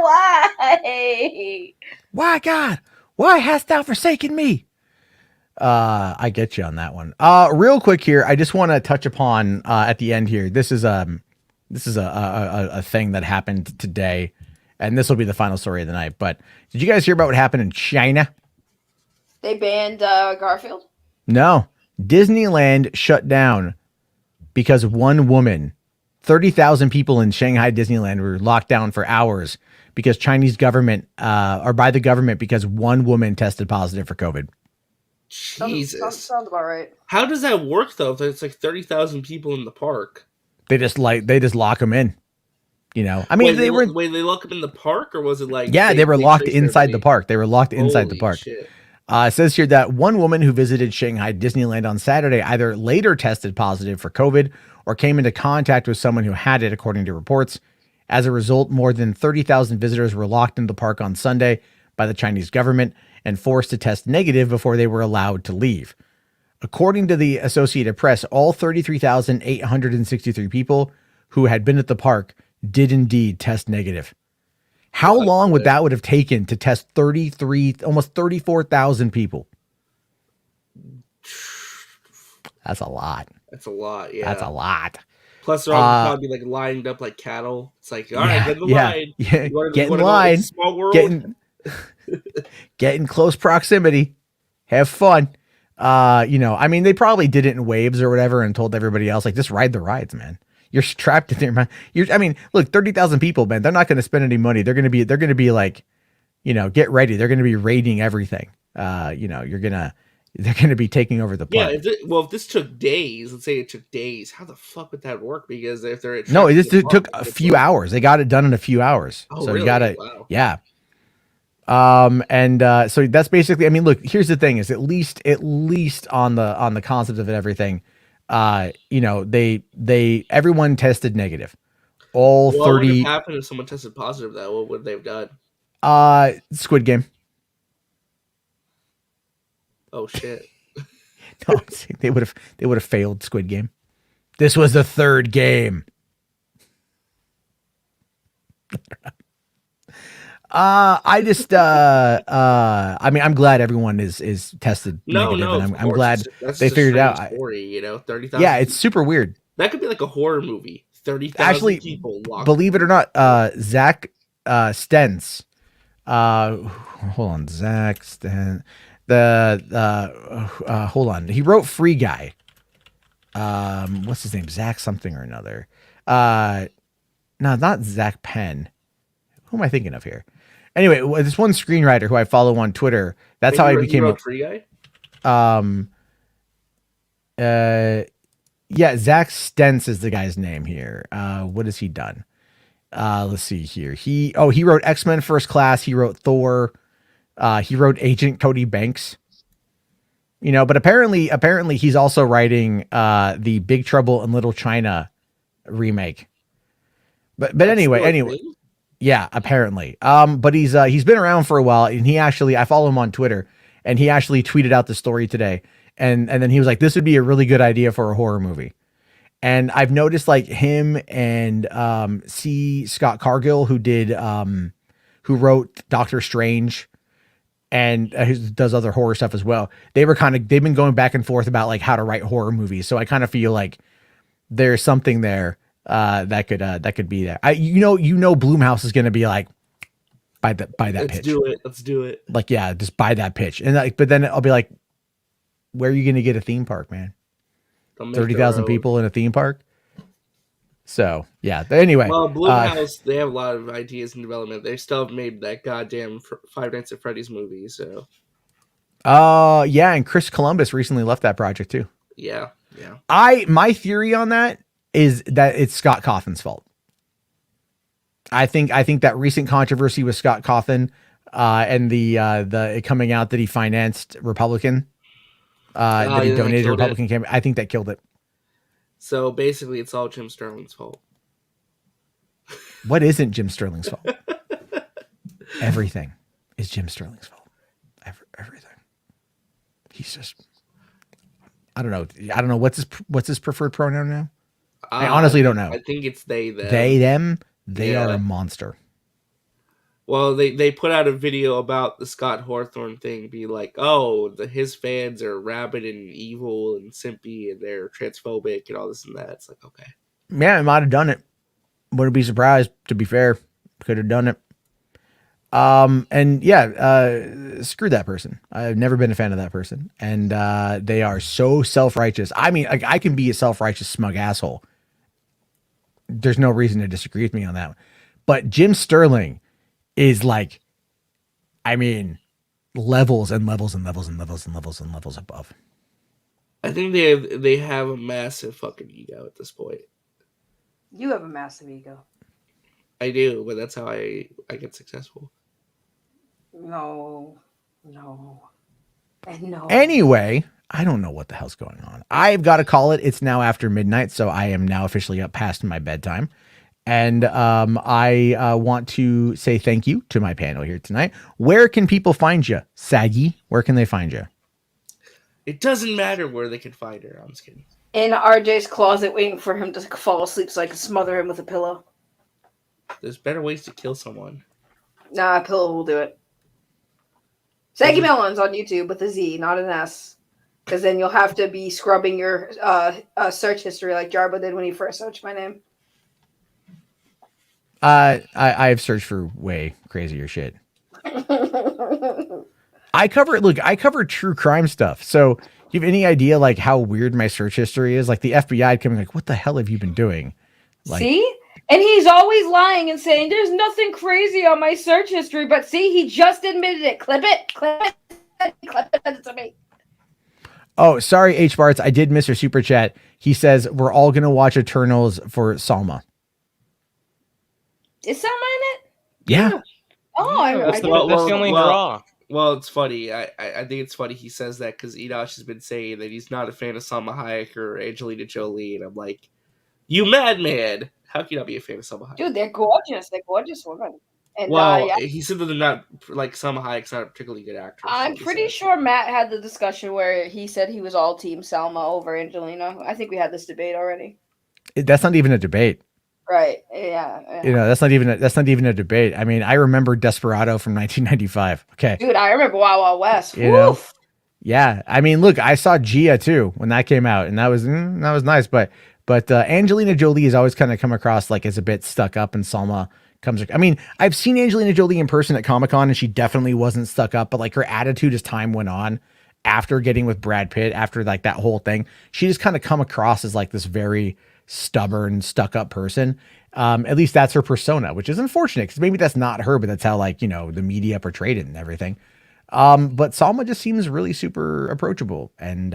why? Why, God? Why hast thou forsaken me?" I get you on that one. Real quick here, I just want to touch upon at the end here. This is a thing that happened today, and this will be the final story of the night. But did you guys hear about what happened in China? They banned Garfield? No, Disneyland shut down because one woman, 30,000 people in Shanghai Disneyland were locked down for hours because Chinese government, or by the government, because one woman tested positive for COVID. Jesus. Sounds about right. How does that work, though, if there's like 30,000 people in the park? They just lock them in. I mean, they lock them in the park, or was it like... Yeah, they were locked inside the park. They were locked inside the park. Shit. It says here that one woman who visited Shanghai Disneyland on Saturday either later tested positive for COVID or came into contact with someone who had it, according to reports. As a result, more than 30,000 visitors were locked in the park on Sunday by the Chinese government and forced to test negative before they were allowed to leave. According to the Associated Press, all 33,863 people who had been at the park did indeed test negative. How long would that have taken to test almost 34,000 people? That's a lot. That's a lot, yeah. That's a lot. Plus, they're all probably like lined up like cattle. It's like, all right, get in the line. Yeah, get in line. Small world? Get in close proximity. Have fun. I mean, they probably did it in waves or whatever and told everybody else, like, just ride the rides, man. You're trapped in there, man. Look, 30,000 people, man. They're not going to spend any money. They're going to be like, get ready. They're going to be raiding everything. They're going to be taking over the park. Yeah. If this took days, let's say it took days, how the fuck would that work? Because if they're it took a few hours. They got it done in a few hours. Oh, so really? You got to, wow. Yeah. So that's basically, look, here's the thing is at least on the concept of it, everything, everyone tested negative. All 30. What would have happened if someone tested positive though? What would they have done? Squid Game. Oh shit. No, they would have failed Squid Game. This was the third game. I'm glad everyone is tested negative. And I'm glad they figured it out. Story, 30,000. Yeah, it's super weird. That could be like a horror movie. 30,000 people locked. Believe it or not, Zach Stentz, Hold on, Zach Stan. Hold on. He wrote Free Guy. What's his name? Zach something or another. No, not Zach Penn. Who am I thinking of here? Anyway, this one screenwriter who I follow on Twitter. That's how I became a Free Guy. Yeah, Zach Stentz is the guy's name here. What has he done? Let's see here. He wrote X-Men First Class. He wrote Thor. He wrote Agent Cody Banks. But apparently he's also writing the Big Trouble in Little China remake. But anyway, yeah, apparently. But he's been around for a while, and I follow him on Twitter, and he actually tweeted out the story today, and then he was like, this would be a really good idea for a horror movie. And I've noticed like him and C. Scott Cargill, who wrote Doctor Strange and who does other horror stuff as well. They've been going back and forth about like how to write horror movies. So I kind of feel like there's something there that could be there. Blumhouse is going to be like, buy that pitch. Let's do it. Like, yeah, just buy that pitch. And but then I'll be like, where are you going to get a theme park, man? 30,000 people in a theme park. So yeah. But anyway, well, Blumhouse, they have a lot of ideas in development. They still have made that goddamn Five Nights at Freddy's movie. So. Yeah, and Chris Columbus recently left that project too. Yeah. My theory on that is that it's Scott Cawthon's fault. I think that recent controversy with Scott Cawthon and the coming out that he financed Republican. That he donated to Republican campaign. I think that killed it. So basically, it's all Jim Sterling's fault. What isn't Jim Sterling's fault? Everything is Jim Sterling's fault. Everything. He's just. I don't know. What's his preferred pronoun now? I honestly don't know. I think it's they them. They them. They are a monster. Well, they put out a video about the Scott Hawthorne thing, be like, oh, his fans are rabid and evil and simpy and they're transphobic and all this and that. It's like, okay. Yeah, I might have done it. Wouldn't be surprised, to be fair. Could have done it. And yeah, screw that person. I've never been a fan of that person. And they are so self-righteous. I mean, I can be a self-righteous, smug asshole. There's no reason to disagree with me on that one. But Jim Sterling is like, I mean, levels and levels and levels and levels and levels and levels above. I think they have a massive fucking ego at this point. You have a massive ego. I do, but that's how I get successful. No. Anyway, I don't know what the hell's going on. I've got to call it. It's now after midnight, so I am now officially up past my bedtime. And I want to say thank you to my panel here tonight. Where can people find you, Saggy? Where can they find you? It doesn't matter where they can find her. I'm just kidding. In RJ's closet, waiting for him to fall asleep so I can smother him with a pillow. There's better ways to kill someone. Nah, a pillow will do it. Saggy Melons on YouTube with a Z, not an S. Because then you'll have to be scrubbing your search history like Jarbo did when he first searched my name. I've searched for way crazier shit. I cover true crime stuff. So you have any idea like how weird my search history is? Like the FBI coming like, what the hell have you been doing? Like, see? And he's always lying and saying there's nothing crazy on my search history, but see, he just admitted it. Clip it, send it to me. Oh, sorry, H Barts. I did miss your super chat. He says we're all gonna watch Eternals for Salma. Is Salma in it? Yeah. Oh, that's the only draw. Well, it's funny. I think it's funny he says that because Enosh has been saying that he's not a fan of Salma Hayek or Angelina Jolie, and I'm like, you madman! How can you not be a fan of Salma Hayek? Dude, they're gorgeous. They're gorgeous women. And, well, he said that they're not, like, Salma Hayek's not a particularly good actress. I'm pretty sure Matt had the discussion where he said he was all team Salma over Angelina. I think we had this debate already. That's not even a debate. Right. Yeah. You know, that's not even a debate. I mean, I remember Desperado from 1995. Okay. Dude, I remember Wild Wild West. You know? Yeah. I mean, look, I saw Gia too when that came out, and that was nice. But But Angelina Jolie has always kind of come across like as a bit stuck up, and Salma comes. I mean, I've seen Angelina Jolie in person at Comic-Con, and she definitely wasn't stuck up, but like her attitude as time went on after getting with Brad Pitt, after like that whole thing, she just kind of come across as like this very stubborn, stuck up person. At least that's her persona, which is unfortunate because maybe that's not her, but that's how like, you know, the media portrayed it and everything. But Salma just seems really super approachable and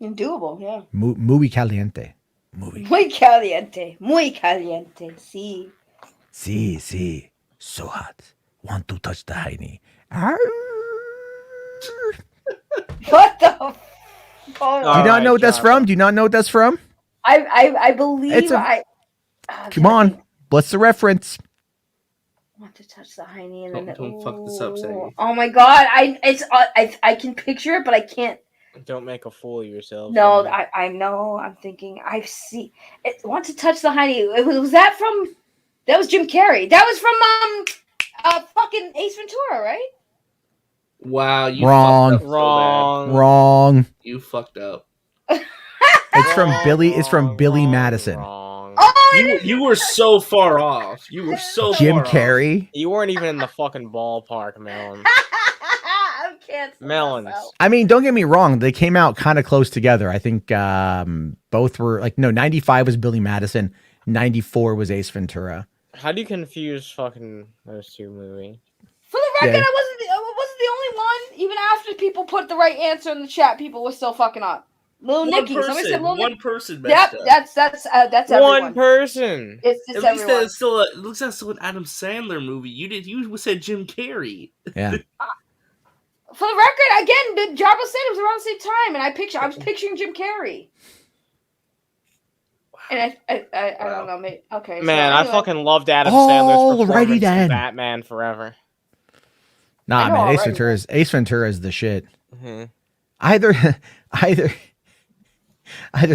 doable, yeah. Muy caliente. Muy caliente. Muy caliente. Sí. Sí. So hot. Want to touch the hiney. What the? Oh, do you not know what that's from? Do you not know what that's from? I believe Come on. What's the reference? Want to touch the hiney and then don't fuck this up, Sadie. Oh my god! I can picture it, but I can't. Don't make a fool of yourself. No, I know. I'm thinking. I see. Want to touch the hiney? Was that from? That was Jim Carrey. That was from fucking Ace Ventura, right? Wow, you Wrong. fucked up so bad. Wrong. You fucked up. It's from Billy. It's from Billy Madison. Oh, you were so far off. You were so Jim far Carrey. You weren't even in the fucking ballpark, Melon. I can't. Melons. I mean, don't get me wrong. They came out kind of close together. I think both were like, no, 95 was Billy Madison. 94 was Ace Ventura. How do you confuse fucking those two movies? For the record, I wasn't the only one. Even after people put the right answer in the chat, people were still fucking up. Little Nicky. Somebody said Little One person messed up. That's everyone. One person. It's At least everyone. that's still it looks like it's still an Adam Sandler movie. You said Jim Carrey. Yeah. For the record, again, Jabba said it was around the same time, and I was picturing Jim Carrey. And I don't know, maybe okay. Man, so anyway. I fucking loved Adam Sandler's performance Alrighty then. in Batman Forever. Nah, man, already. Ace Ventura is the shit. Mm-hmm. Either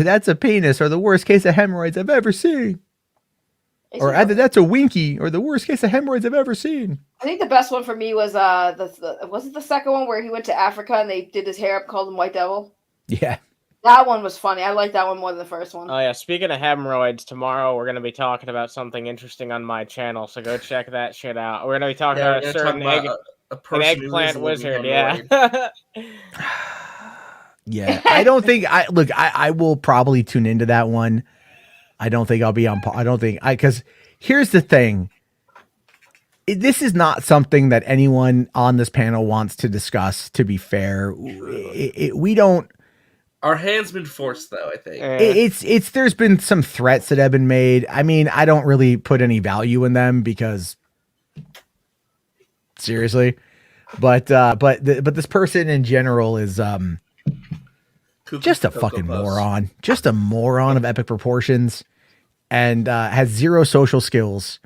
that's a penis or the worst case of hemorrhoids I've ever seen. Or either that's a winky or the worst case of hemorrhoids I've ever seen. I think the best one for me was was it the second one where he went to Africa and they did his hair up, called him White Devil? Yeah. That one was funny. I like that one more than the first one. Oh yeah, speaking of hemorrhoids, tomorrow we're gonna be talking about something interesting on my channel, so go check that shit out. We're gonna be talking about a certain an eggplant wizard. Yeah. Yeah, I don't think I will probably tune into that one. I don't think I'll be on. Because here's the thing. This is not something that anyone on this panel wants to discuss, to be fair. We don't. Our hand's been forced, though, I think. It's there's been some threats that have been made. I mean, I don't really put any value in them because seriously, but this person in general is just a fucking moron, just a moron of epic proportions, and has zero social skills,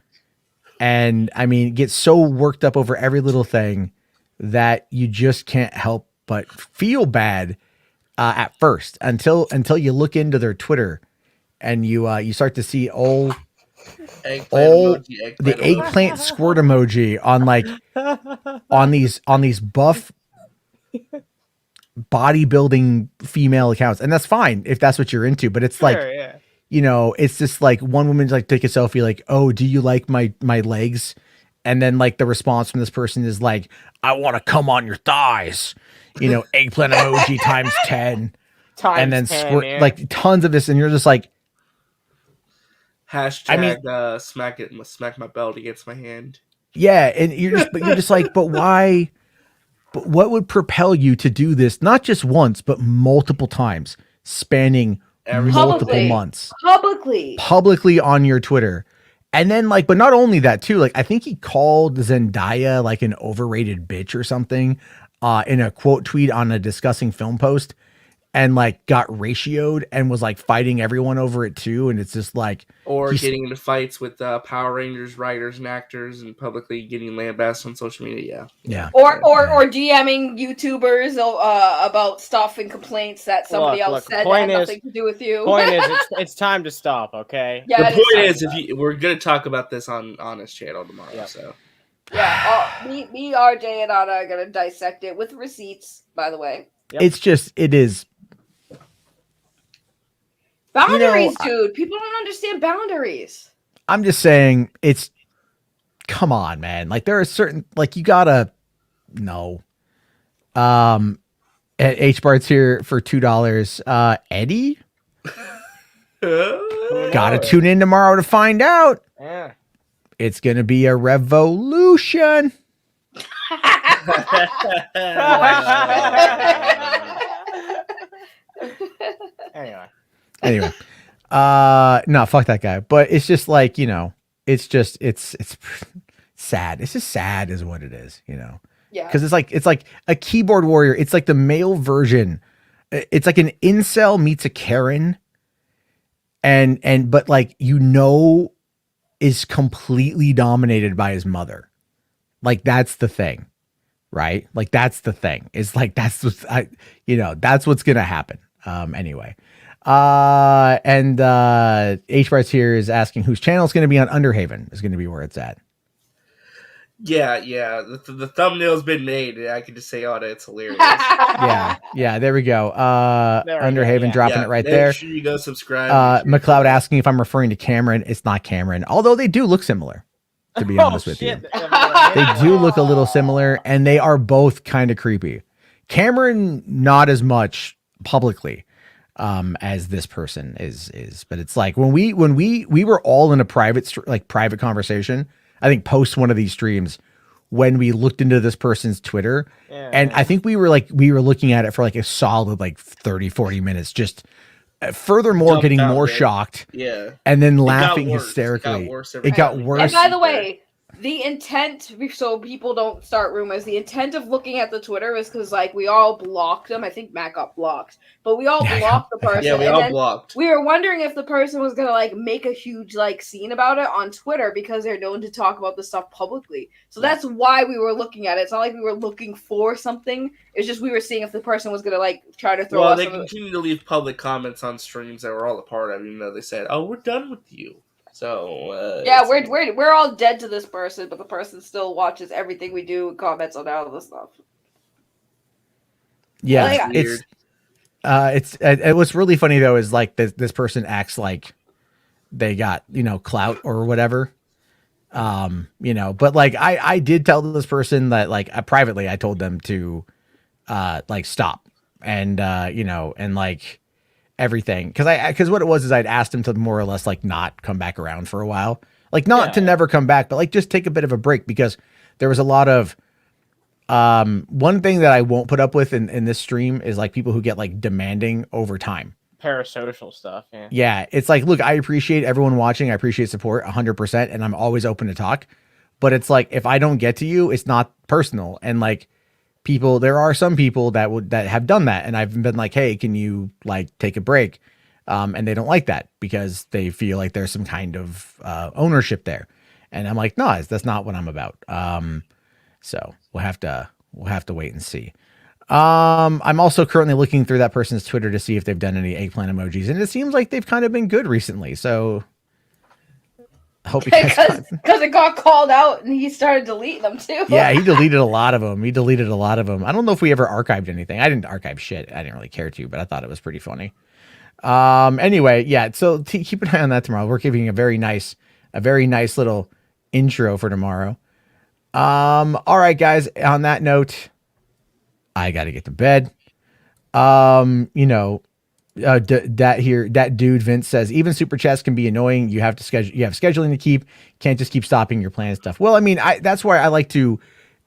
and I mean gets so worked up over every little thing that you just can't help but feel bad at first until you look into their Twitter and you start to see the eggplant squirt emoji on like on these buff bodybuilding female accounts, and that's fine if that's what you're into, but it's like you know, it's just like one woman's like take a selfie like, oh, do you like my legs? And then like the response from this person is like, I want to come on your thighs, you know, eggplant emoji times 10 and then 10, squirt yeah. like tons of this, and you're just like hashtag I mean, smack my belt against my hand. Yeah, and you're just like, but why? But what would propel you to do this not just once, but multiple times, spanning multiple months, publicly on your Twitter? And then like, but not only that too, like I think he called Zendaya like an overrated bitch or something in a quote tweet on a discussing film post, and like got ratioed and was like fighting everyone over it too. And it's just like, or getting into fights with Power Rangers writers and actors and publicly getting lambasted on social media. Yeah. Or DMing YouTubers about stuff and complaints that somebody else said that had nothing to do with you. Point is, it's time to stop, okay? Yeah, the point is, we're going to talk about this on his channel tomorrow. Yep. So yeah, me, RJ, and Anna are going to dissect it with receipts, by the way. Yep. It is. Boundaries, dude. People don't understand boundaries. I'm just saying, come on, man. Like there are certain, like you gotta no. H Bart's here for $2. Eddie, gotta tune in tomorrow to find out. Yeah. It's gonna be a revolution. Anyway. No, fuck that guy. But it's just like, it's sad. It's just sad is what it is, Yeah. Because it's like a keyboard warrior. It's like the male version. It's like an incel meets a Karen. But like, is completely dominated by his mother. Like that's the thing, right? Like that's the thing. It's like, that's what's going to happen. Anyway. H Bart's here is asking whose channel is going to be on Underhaven is going to be where it's at. Yeah. The thumbnail's been made. I can just say, oh, it's hilarious. yeah. There we go. Underhaven dropping it right there. Make sure you go subscribe. McLeod asking if I'm referring to Cameron. It's not Cameron, although they do look similar. To be honest with you, they do look a little similar, and they are both kind of creepy. Cameron, not as much publicly. As this person is, but it's like when we were all in a private conversation, I think post one of these streams when we looked into this person's Twitter, and I think we were looking at it for like a solid 30-40 minutes, just furthermore getting more shocked, and then laughing hysterically. It got worse. And by the way, the intent, so people don't start rumors, the intent of looking at the Twitter was because we all blocked them. I think Matt got blocked, but we all blocked the person. Yeah, we all blocked. We were wondering if the person was gonna make a huge scene about it on Twitter because they're known to talk about this stuff publicly. So that's why we were looking at it. It's not like we were looking for something. It's just we were seeing if the person was gonna try to throw. Well, they continue to leave public comments on streams that we're all a part of, even though they said, "Oh, we're done with you." So we're all dead to this person, but the person still watches everything we do and comments on all this stuff. Yeah, what's really funny though is this person acts like they got clout or whatever, But I did tell this person that privately I told them to stop and everything because what it was is I'd asked him to more or less not come back around for a while, to never come back, but just take a bit of a break because there was a lot of one thing that I won't put up with in this stream is people who get demanding over time. Parasocial stuff. Yeah. It's look, I appreciate everyone watching. I appreciate support 100%. And I'm always open to talk, but it's if I don't get to you, it's not personal. And there are some people that have done that. And I've been hey, can you take a break? And they don't like that because they feel like there's some kind of ownership there. And I'm no, that's not what I'm about. So we'll have to wait and see. I'm also currently looking through that person's Twitter to see if they've done any eggplant emojis, and it seems like they've kind of been good recently. So I hope because it got called out and he started deleting them too. Yeah, he deleted a lot of them. I don't know if we ever archived anything. I didn't archive shit. I didn't really care to, but I thought it was pretty funny. Anyway, yeah. So keep an eye on that tomorrow. We're giving a very nice little intro for tomorrow. All right, guys. On that note, I got to get to bed. That dude Vince says even super chats can be annoying. You have scheduling to keep. Can't just keep stopping your plan stuff. Well, I mean, that's why I like to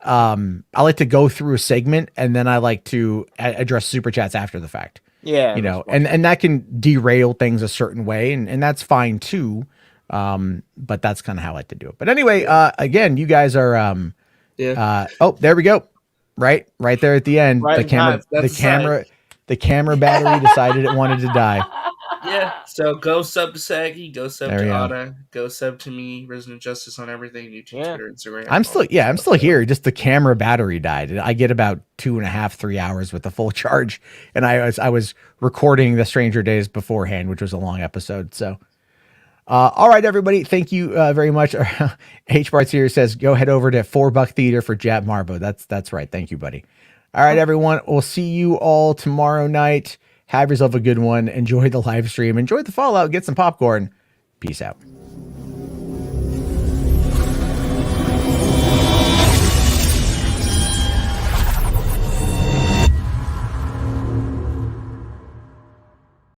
go through a segment and then I like to address super chats after the fact. Yeah, and that can derail things a certain way, and that's fine too. But that's kind of how I like to do it. But anyway, again, you guys are oh, there we go. Right there at the end. Right, the camera battery decided it wanted to die. Yeah. So go sub to Saggy, go sub to Anna, go sub to me, Resident Justice on everything, YouTube, Twitter, Instagram. I'm still here. Just the camera battery died. I get about 2.5-3 hours with the full charge. And I was recording the Stranger Days beforehand, which was a long episode. So all right, everybody. Thank you very much. H Bart's here says, go head over to $4 Theater for Jab Marbo. That's right. Thank you, buddy. All right, everyone. We'll see you all tomorrow night. Have yourself a good one. Enjoy the live stream. Enjoy the Fallout. Get some popcorn. Peace out.